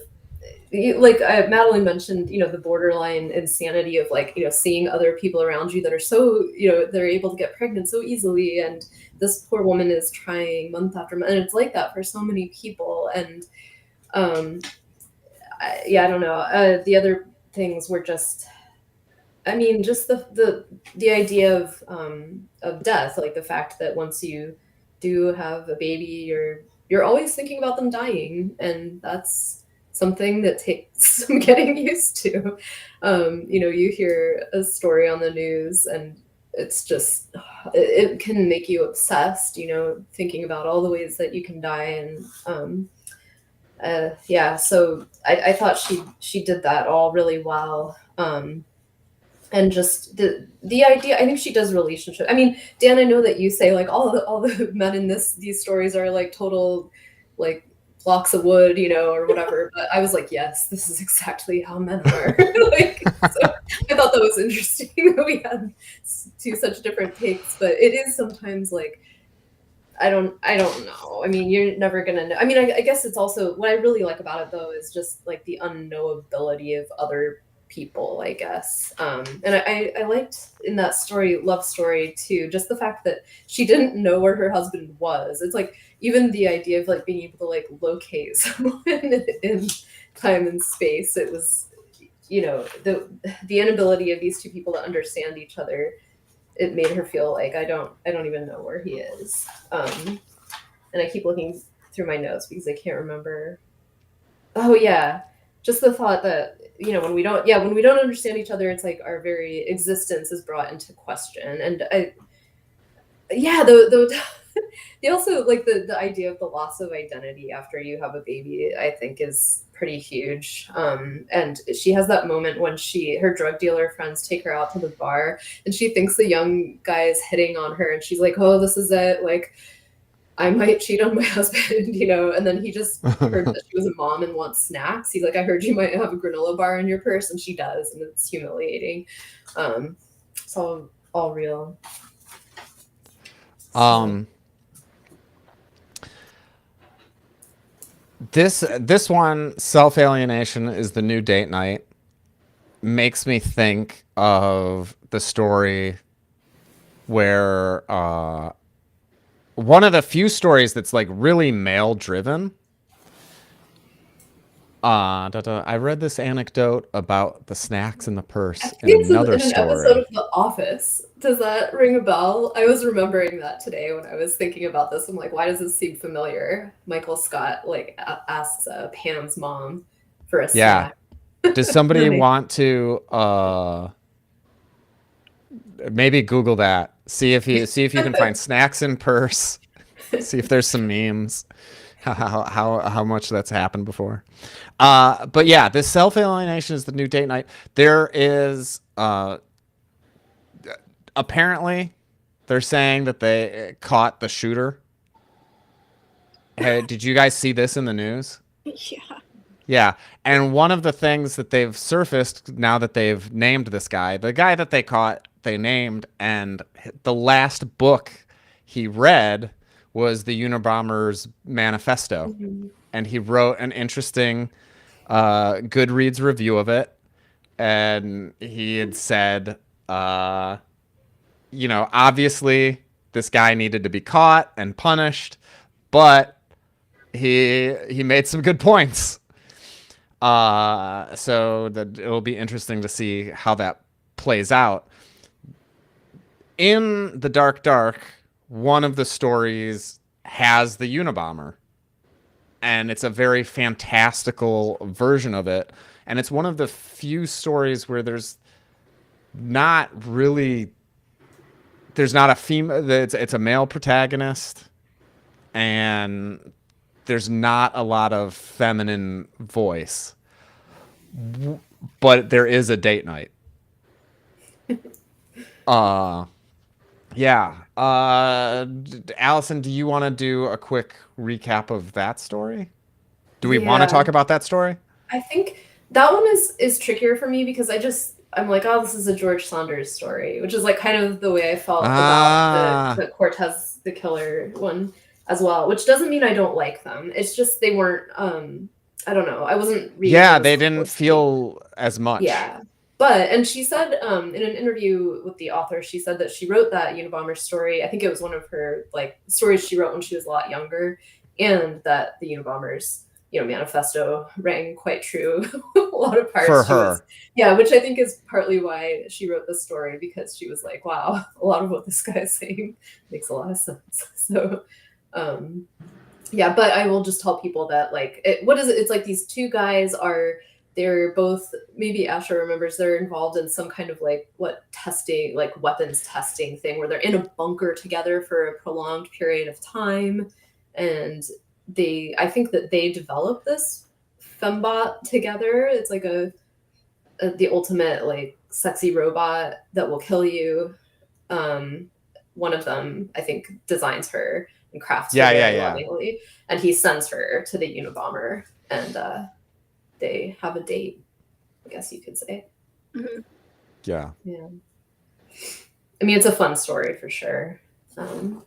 like Madeline mentioned, the borderline insanity of like, seeing other people around you that are so, they're able to get pregnant so easily, and this poor woman is trying month after month, and it's like that for so many people. And I don't know. The other things were just, I mean, just the idea of death, like the fact that once you do have a baby, you're always thinking about them dying, and that's something that takes some getting used to. You hear a story on the news, and it's just, it can make you obsessed, thinking about all the ways that you can die. And yeah, so I thought she did that all really well. And just the idea, I think she does relationship. I mean, Dan, I know that you say like all the men in these stories are like total like blocks of wood, or whatever. But I was like, yes, this is exactly how men are. Like, so I thought that was interesting that we had two such different takes. But it is sometimes like, I don't know. I mean, you're never gonna know. I mean, I guess it's also what I really like about it though is just like the unknowability of other people, I guess. And I liked in that story, love story too, just the fact that she didn't know where her husband was. It's like even the idea of like being able to like locate someone in time and space. It was, you know, the inability of these two people to understand each other. It made her feel like I don't even know where he is. And I keep looking through my notes because I can't remember. Oh yeah, just the thought that, you know, when we don't understand each other, it's like our very existence is brought into question. And they also like the idea of the loss of identity after you have a baby, I think is pretty huge. And she has that moment when her drug dealer friends take her out to the bar and she thinks the young guy is hitting on her and she's like, oh, this is it, like I might cheat on my husband, you know. And then he just heard that she was a mom and wants snacks. He's like, I heard you might have a granola bar in your purse, and she does, and it's humiliating. It's all real. This one, self-alienation is the new date night, makes me think of the story where one of the few stories that's like really male driven. I read this anecdote about the snacks in the purse in another story. An episode of The Office. Does that ring a bell? I was remembering that today when I was thinking about this. I'm like, why does this seem familiar? Michael Scott like asks Pam's mom for a snack. Does somebody want to maybe Google that? See if you can find snacks in purse. See if there's some memes. How much that's happened before. But yeah, this self-alienation is the new date night. There is apparently they're saying that they caught the shooter. Hey, did you guys see this in the news? Yeah. Yeah. And one of the things that they've surfaced now that they've named this guy, the guy that they caught, they named, and the last book he read was the Unabomber's manifesto. Mm-hmm. And he wrote an interesting Goodreads review of it. And he had said, you know, obviously this guy needed to be caught and punished, but he made some good points. So that it'll be interesting to see how that plays out. In the Dark, one of the stories has the Unabomber, and it's a very fantastical version of it. And it's one of the few stories where there's not a female. It's a male protagonist, and there's not a lot of feminine voice, but there is a date night. Yeah. Allison, do you want to do a quick recap of that story? Do we want to talk about that story? I think that one is trickier for me because I'm like, oh, this is a George Saunders story, which is like kind of the way I felt about the Cortez the Killer one as well, which doesn't mean I don't like them. It's just they weren't, I don't know. I wasn't reading. Yeah, they didn't feel as much. Yeah. But, and she said in an interview with the author, she said that she wrote that Unabomber story. I think it was one of her like stories she wrote when she was a lot younger, and that the Unabomber's, you know, manifesto rang quite true a lot of parts for her. Which I think is partly why she wrote the story, because she was like, wow, a lot of what this guy is saying makes a lot of sense. So but I will just tell people that like it's like these two guys they're both, maybe Asher remembers, they're involved in some kind of like testing, like weapons testing thing where they're in a bunker together for a prolonged period of time. And I think that they developed this fembot together. It's like the ultimate like sexy robot that will kill you. One of them, I think, designs her and crafts her lovingly, and he sends her to the Unabomber, and they have a date, I guess you could say. Mm-hmm. Yeah. I mean, it's a fun story for sure. And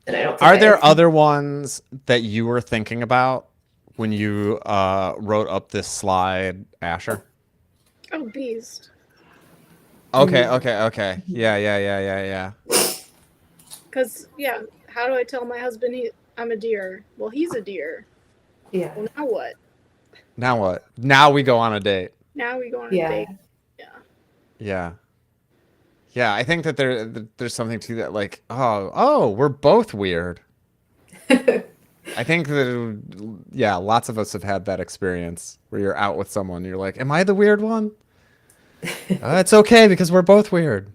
I don't. Are there other ones that you were thinking about when you wrote up this slide, Asher? Oh, beast. Okay. Yeah. Because, yeah, how do I tell my husband I'm a deer? Well, he's a deer. Yeah. Well, now what? Now what? Now we go on a date. Now we go on a Yeah. date. Yeah. Yeah, I think that there's something to that, like, oh, we're both weird. I think that, yeah, lots of us have had that experience where you're out with someone, and you're like, am I the weird one? It's okay because we're both weird.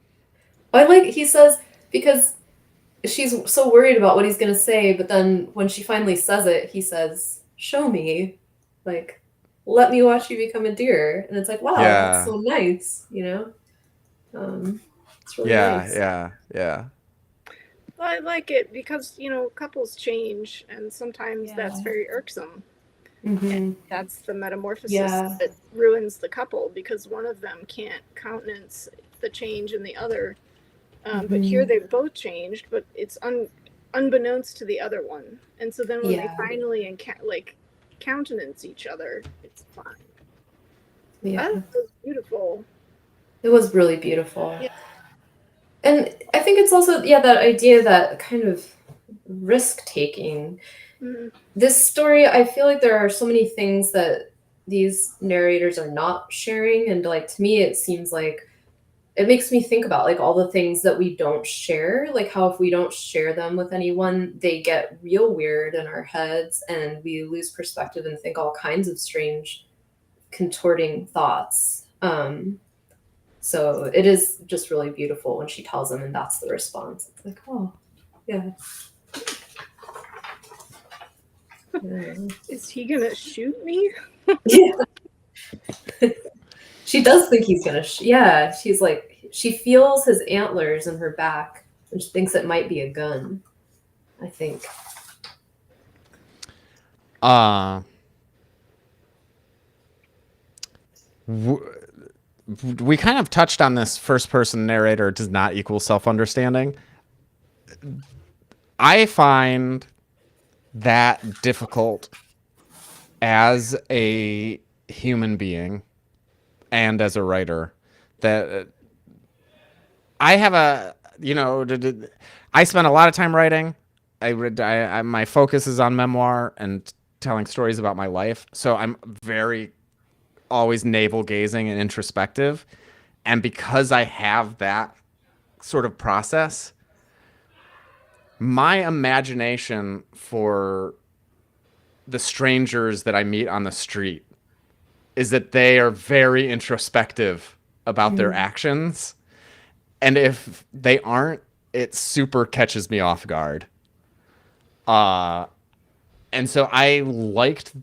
I like he says because she's so worried about what he's gonna say, but then when she finally says it, he says, "Show me, like, let me watch you become a deer." And it's like, wow, that's Yeah, so nice, it's really nice. yeah. Well, I like it because, couples change, and sometimes that's Yeah. very irksome. Mm-hmm. And that's the metamorphosis Yeah. that ruins the couple because one of them can't countenance the change in the other. But here they've both changed, but it's unbeknownst to the other one. And so then when they Yeah. finally countenance each other, it's fine. Yeah. That was beautiful. It was really beautiful. Yeah. And I think it's also, that idea, that kind of risk taking. Mm-hmm. This story, I feel like there are so many things that these narrators are not sharing. And like, to me, it seems like it makes me think about like all the things that we don't share, like how if we don't share them with anyone, they get real weird in our heads and we lose perspective and think all kinds of strange, contorting thoughts. So it is just really beautiful when she tells them and that's the response. It's like, oh, yeah. Is he gonna shoot me? Yeah. She does think he's gonna. She's like, she feels his antlers in her back, and she thinks it might be a gun. I think. We kind of touched on this. First person narrator does not equal self-understanding. I find that difficult as a human being and as a writer, that I have I spend a lot of time writing. My focus is on memoir and telling stories about my life. So I'm very always navel gazing and introspective. And because I have that sort of process, my imagination for the strangers that I meet on the street is that they are very introspective about their actions. And if they aren't, it super catches me off guard. And so I liked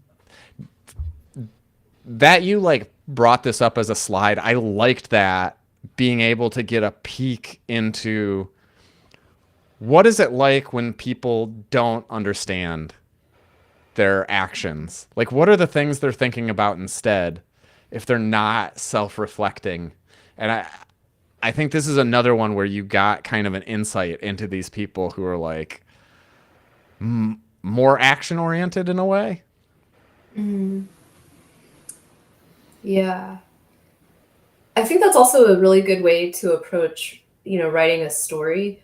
that you like brought this up as a slide. I liked that, being able to get a peek into what is it like when people don't understand their actions. Like, what are the things they're thinking about instead if they're not self-reflecting? And I think this is another one where you got kind of an insight into these people who are like more action oriented in a way. Yeah. I think that's also a really good way to approach, writing a story,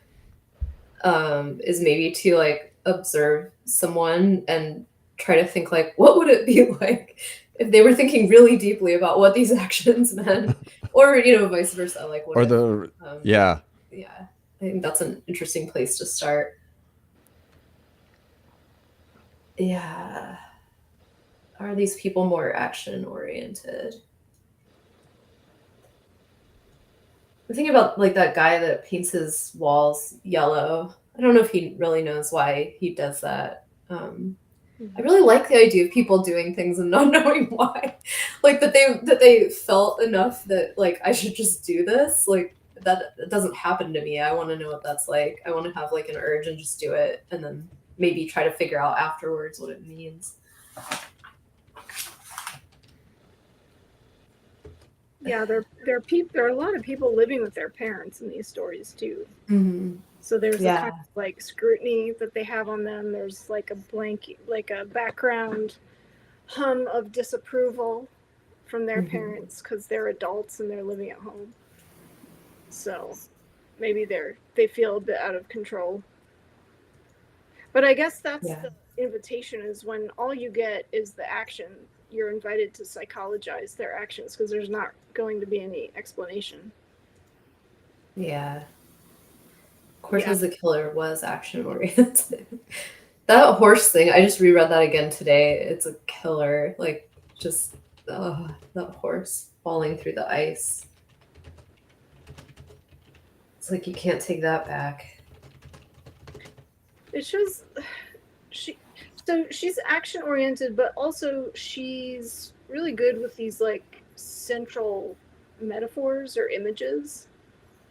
is maybe to like observe someone and try to think like, what would it be like if they were thinking really deeply about what these actions meant, or vice versa, like what Or if, yeah. I think that's an interesting place to start. Yeah. Are these people more action oriented? I'm thinking about like that guy that paints his walls yellow. I don't know if he really knows why he does that. I really like the idea of people doing things and not knowing why. Like that they felt enough that like I should just do this. Like that doesn't happen to me. I want to know what that's like. I want to have like an urge and just do it, and then maybe try to figure out afterwards what it means. Yeah, there are a lot of people living with their parents in these stories too. Mm-hmm. So there's a kind of like scrutiny that they have on them. There's like a blank, like a background hum of disapproval from their Mhm. parents because they're adults and they're living at home. So maybe they feel a bit out of control. But I guess that's Yeah. the invitation, is when all you get is the action, you're invited to psychologize their actions because there's not going to be any explanation. Yeah. Cortez Yeah. the Killer was action oriented. That horse thing, I just reread that again today. It's a killer. Like, just, that horse falling through the ice. It's like you can't take that back. It shows she's action oriented, but also she's really good with these like central metaphors or images.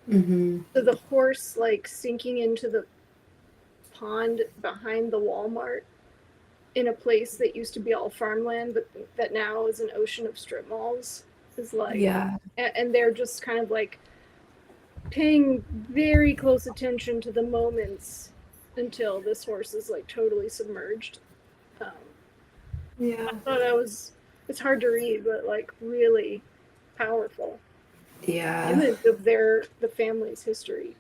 Mm-hmm. So the horse like sinking into the pond behind the Walmart in a place that used to be all farmland, but that now is an ocean of strip malls, is like, Yeah. and they're just kind of like paying very close attention to the moments until this horse is like totally submerged. Yeah. I thought it's hard to read, but like really powerful Yeah. image of the family's history.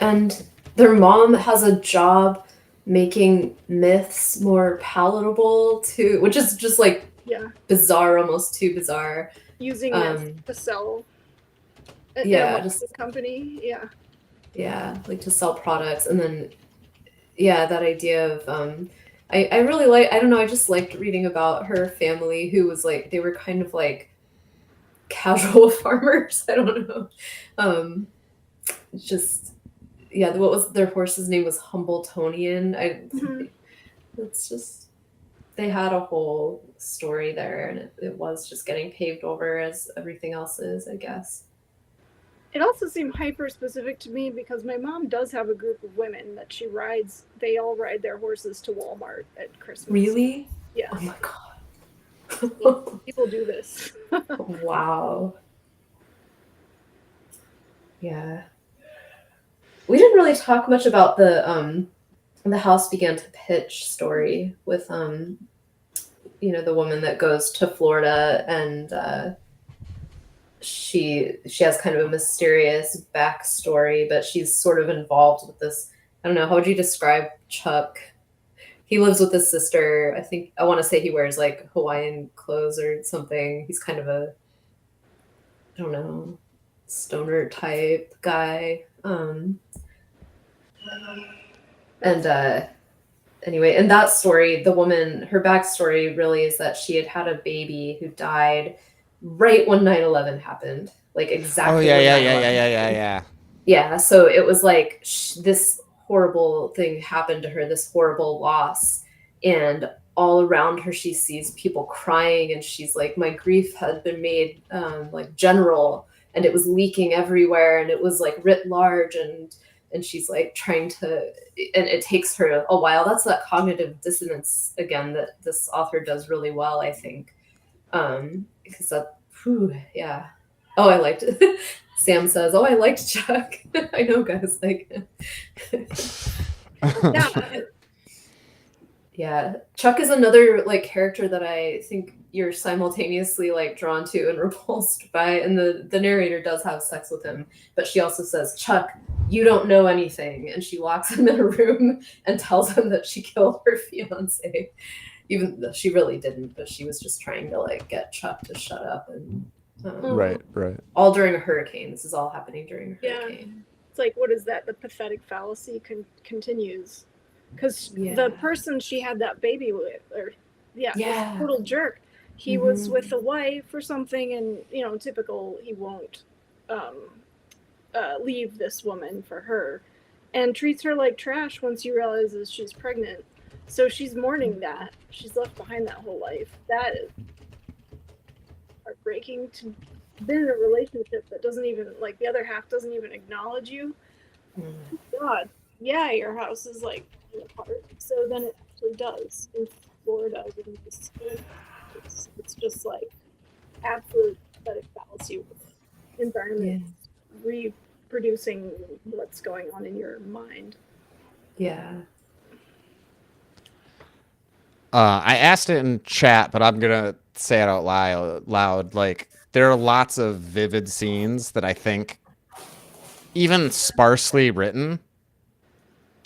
And their mom has a job making myths more palatable to, which is just like Yeah, bizarre, almost too bizarre. using this to sell in a Yeah, marketing just company. yeah, like to sell products, and then yeah, that idea of I really like, I don't know, I just liked reading about her family who was like, they were kind of like casual farmers. I don't know. Just yeah, what was their horse's name was Humbletonian. Mhm. It's just, they had a whole story there, and it was just getting paved over as everything else is, I guess. It also seemed hyper specific to me because my mom does have a group of women that she rides. They all ride their horses to Walmart at Christmas. Really? Yeah. Oh my god. People do this. Wow. Yeah. We didn't really talk much about the house began to pitch story with the woman that goes to Florida, and she has kind of a mysterious backstory, but she's sort of involved with this. I don't know, how would you describe Chuck? He lives with his sister. I want to say he wears like Hawaiian clothes or something. He's kind of a, I don't know, stoner type guy. And anyway, in that story, the woman, her backstory really is that she had a baby who died right when 9/11 happened, like exactly. Oh yeah, when yeah, 9/11 yeah, yeah, yeah, yeah, happened. yeah. Yeah, so it was like this horrible thing happened to her, this horrible loss, and all around her she sees people crying, and she's like, my grief had been made like general, and it was leaking everywhere, and it was like writ large, and she's like trying to, and it takes her a while. That's that cognitive dissonance again that this author does really well, I think, because that, yeah. Oh, I liked it. Sam says, "Oh, I liked Chuck." I know, guys. Like, Yeah. yeah, Chuck is another like character that I think you're simultaneously like drawn to and repulsed by. And the narrator does have sex with him, but she also says, "Chuck, you don't know anything," and she locks him in a room and tells him that she killed her fiance, even though she really didn't. But she was just trying to like get Chuck to shut up and. Right. All during a hurricane. This is all happening during a hurricane. Yeah. It's like, what is that? The pathetic fallacy continues. Because the person she had that baby with, or this total jerk, he was with a wife or something, and typical, he won't leave this woman for her, and treats her like trash once he realizes she's pregnant. So she's mourning that. She's left behind that whole life. That is heartbreaking to be in a relationship that doesn't even, like, the other half doesn't even acknowledge you. God, yeah, your house is like apart. So then it actually does in Florida. It's just like absolute pathetic fallacy with environment reproducing what's going on in your mind. Yeah. I asked it in chat, but I'm gonna say it out loud. Like, there are lots of vivid scenes that I think, even sparsely written,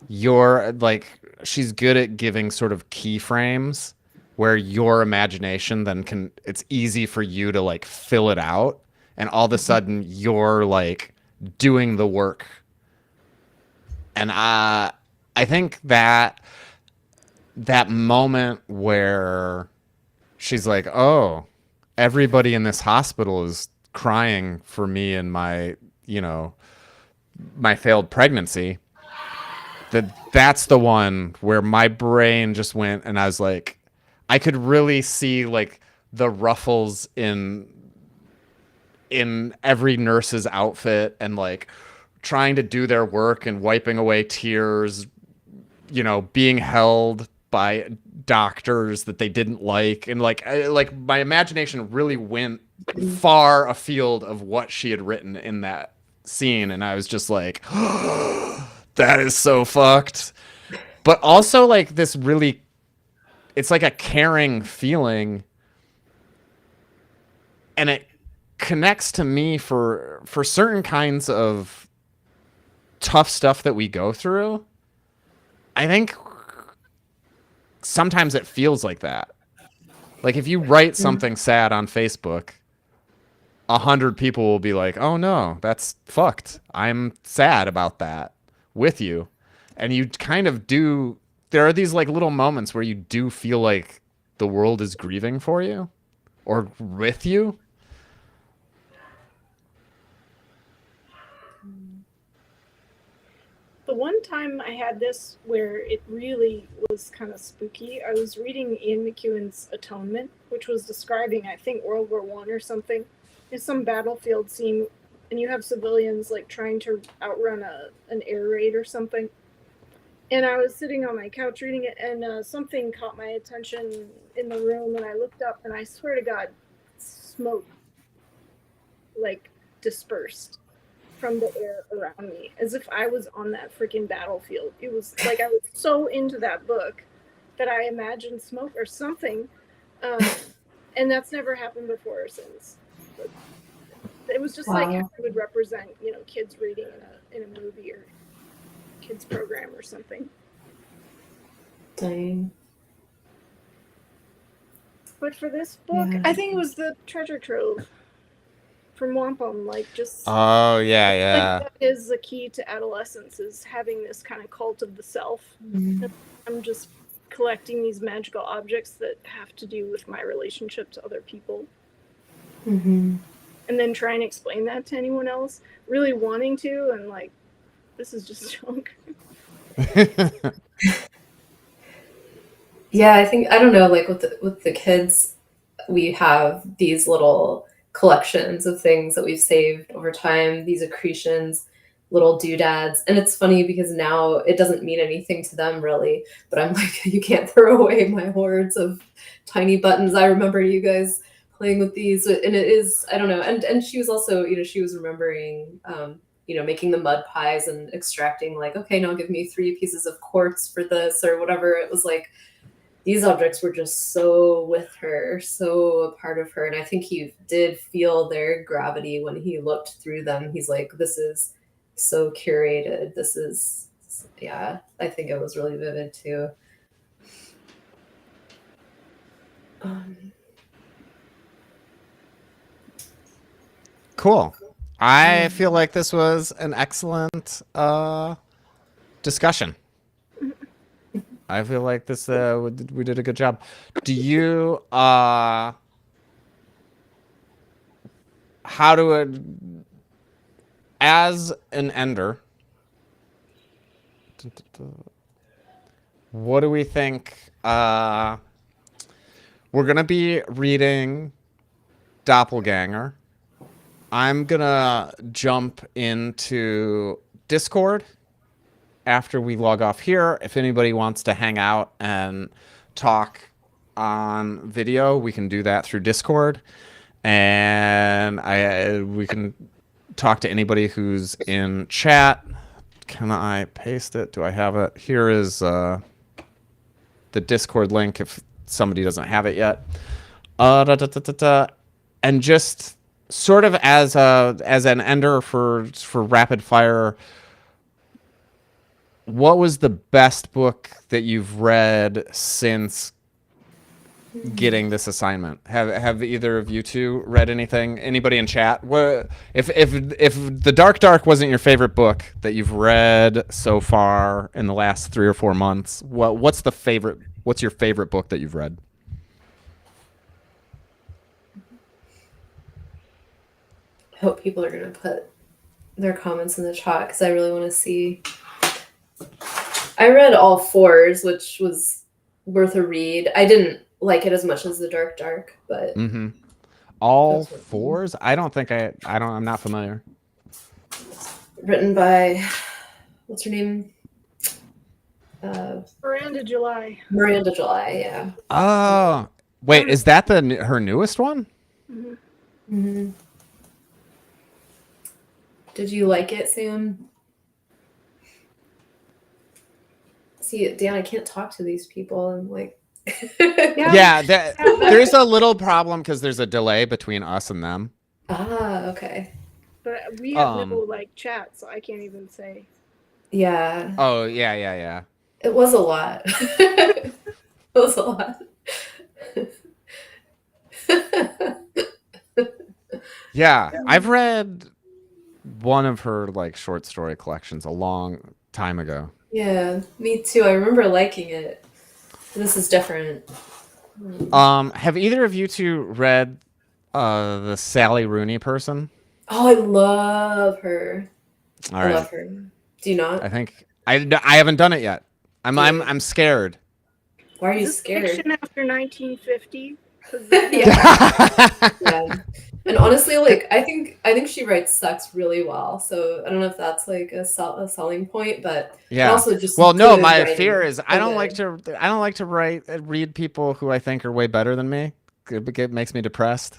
you're like, she's good at giving sort of keyframes where your imagination then can, it's easy for you to like fill it out, and all of a sudden you're like doing the work. And I think that moment where she's like, oh, everybody in this hospital is crying for me and my, you know, my failed pregnancy. That's the one where my brain just went, and I was like, I could really see like the ruffles in every nurse's outfit, and like trying to do their work and wiping away tears, you know, being held by doctors that they didn't like, and like my imagination really went far afield of what she had written in that scene, and I was just like, that is so fucked. But also like this really, it's like a caring feeling, and it connects to me for certain kinds of tough stuff that we go through. I think sometimes it feels like that. Like if you write something sad on Facebook, 100 people will be like, oh no, that's fucked. I'm sad about that with you. And you kind of do, there are these like little moments where you do feel like the world is grieving for you or with you. The one time I had this where it really was kind of spooky, I was reading Ian McEwan's Atonement, which was describing, I think, World War I or something. It's some battlefield scene, and you have civilians like trying to outrun an air raid or something. And I was sitting on my couch reading it, and something caught my attention in the room, and I looked up, and I swear to God, smoke like dispersed from the air around me, as if I was on that freaking battlefield. It was like I was so into that book that I imagined smoke or something, and that's never happened before or since. But it was just like how it would represent, you know, kids reading in a movie or kids program or something. Dang. But for this book, I think it was the Treasure Trove from Wampum, like just oh yeah like that is the key to adolescence, is having this kind of cult of the self. I'm just collecting these magical objects that have to do with my relationship to other people, and then trying to explain that to anyone else, really wanting to, and like, this is just junk. Yeah, I think, I don't know, like with the kids, we have these little collections of things that we've saved over time, these accretions, little doodads. And it's funny because now it doesn't mean anything to them really, but I'm like, you can't throw away my hordes of tiny buttons. I remember you guys playing with these, and it is, I don't know. And she was also, you know, she was remembering, you know, making the mud pies and extracting like, okay, now give me 3 pieces of quartz for this or whatever. It was like, these objects were just so with her, so a part of her. And I think he did feel their gravity when he looked through them. He's like, this is so curated. This is, yeah, I think it was really vivid too. Cool. I feel like this was an excellent discussion. I feel like this we did a good job. Do you how do it, as an ender, what do we think? We're gonna be reading Doppelganger. I'm gonna jump into Discord after we log off here. If anybody wants to hang out and talk on video, we can do that through Discord, and we can talk to anybody who's in chat. Can I paste it? Do I have it? Here is the Discord link. If somebody doesn't have it yet. And just sort of as an ender for rapid fire, what was the best book that you've read since getting this assignment? Have either of you two read anything? Anybody in chat? What if The Dark wasn't your favorite book that you've read so far in the last 3 or 4 months? What's your favorite book that you've read? I hope people are going to put their comments in the chat because I really want to see. I read all fours, which was worth a read. I didn't like it as much as The Dark, but All fours? I don't think I'm not familiar. Written by, what's her name? Miranda July. Miranda July, yeah. Oh, wait, is that her newest one? Mm-hmm. Mm-hmm. Did you like it, Sam? See, Dan, I can't talk to these people. I'm like, yeah, there's a little problem because there's a delay between us and them. Ah, okay. But we have no chat, so I can't even say. Yeah. Oh, yeah. It was a lot. It was a lot. Yeah, I've read one of her short story collections a long time ago. Yeah, me too. I remember liking it. This is different. Have either of you two read the Sally Rooney person? Oh, I love her. I love her. Do you not? I think I haven't done it yet. I'm scared. Why are you Is this scared? fiction after 1950? Yeah. And honestly, I think she writes sex really well. So I don't know if that's a selling point, but yeah. Also just no, my writing. fear is I don't like to read people who I think are way better than me. It makes me depressed.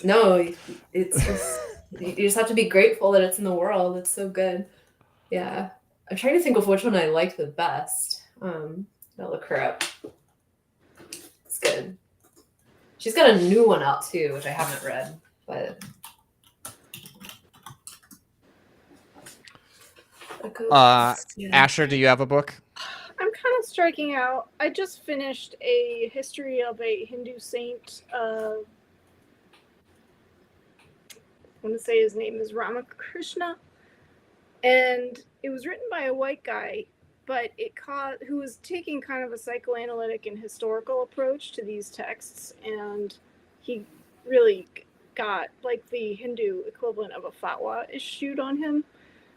No, it's just you just have to be grateful that it's in the world. It's so good. Yeah. I'm trying to think of which one I like the best. I'll look her up. It's good. She's got a new one out too, which I haven't read, but Asher, do you have a book? I'm kind of striking out. I just finished a history of a Hindu saint. I want to say his name is Ramakrishna, and it was written by a white guy, but who was taking kind of a psychoanalytic and historical approach to these texts, and he really got the Hindu equivalent of a fatwa issued on him.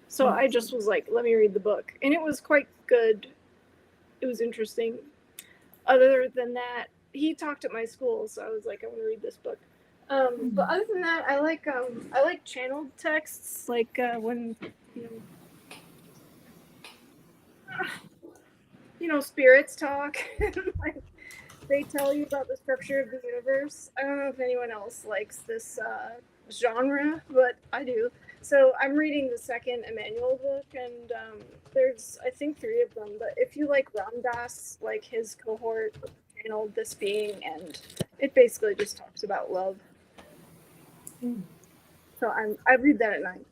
So I just was like, let me read the book, and it was quite good. It was interesting. Other than that, he talked at my school, so I was like, I want to read this book. But other than that, I like channeled texts, when spirits talk. They tell you about the structure of the universe. I don't know if anyone else likes this genre, but I do. So I'm reading the second Emmanuel book, and there's, I think, 3 of them. But if you like Ram Dass, his cohort channeled this being, and it basically just talks about love. So I read that at night.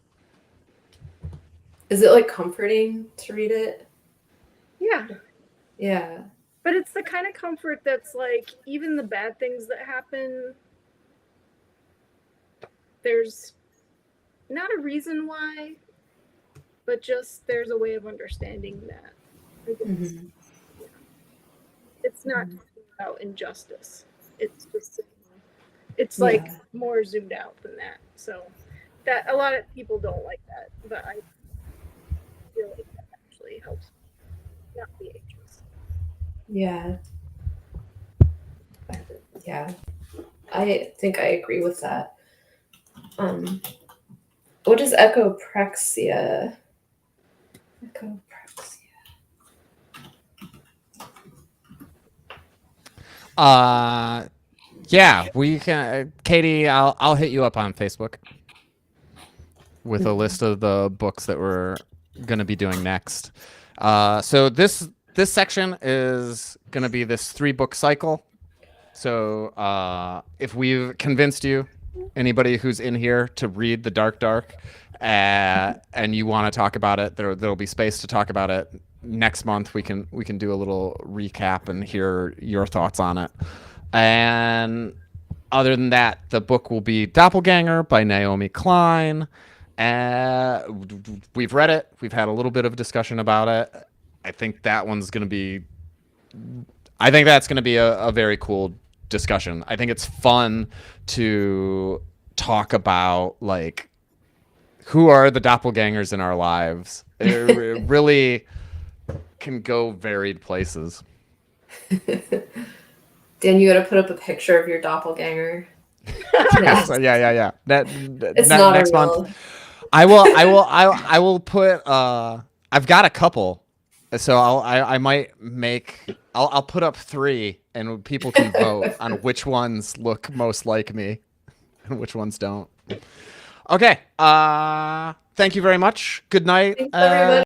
Is it comforting to read it? Yeah. Yeah. But it's the kind of comfort that's even the bad things that happen, there's not a reason why, but just there's a way of understanding that. It's not about injustice. It's just more zoomed out than that. So that a lot of people don't like that, but I feel like that actually helps not be anxious. Yeah. Yeah. I think I agree with that. What is echopraxia? Yeah, we can. Katie, I'll hit you up on Facebook with a list of the books that we're going to be doing next. So this section is going to be this 3-book cycle. So if we've convinced you, anybody who's in here, to read The Dark Dark, and you want to talk about it, there'll be space to talk about it. Next month we can do a little recap and hear your thoughts on it. And other than that, the book will be Doppelganger by Naomi Klein. We've read it. We've had a little bit of discussion about it. I think that's going to be a very cool discussion. I think it's fun to talk about, like, who are the doppelgangers in our lives. It really can go varied places. Dan, you got to put up a picture of your doppelganger. Yes, yeah. It's not next month. I will put. I've got a couple, so I might make. I'll put up 3, and people can vote on which ones look most like me, and which ones don't. Okay. Thank you very much. Good night. Thanks, everybody.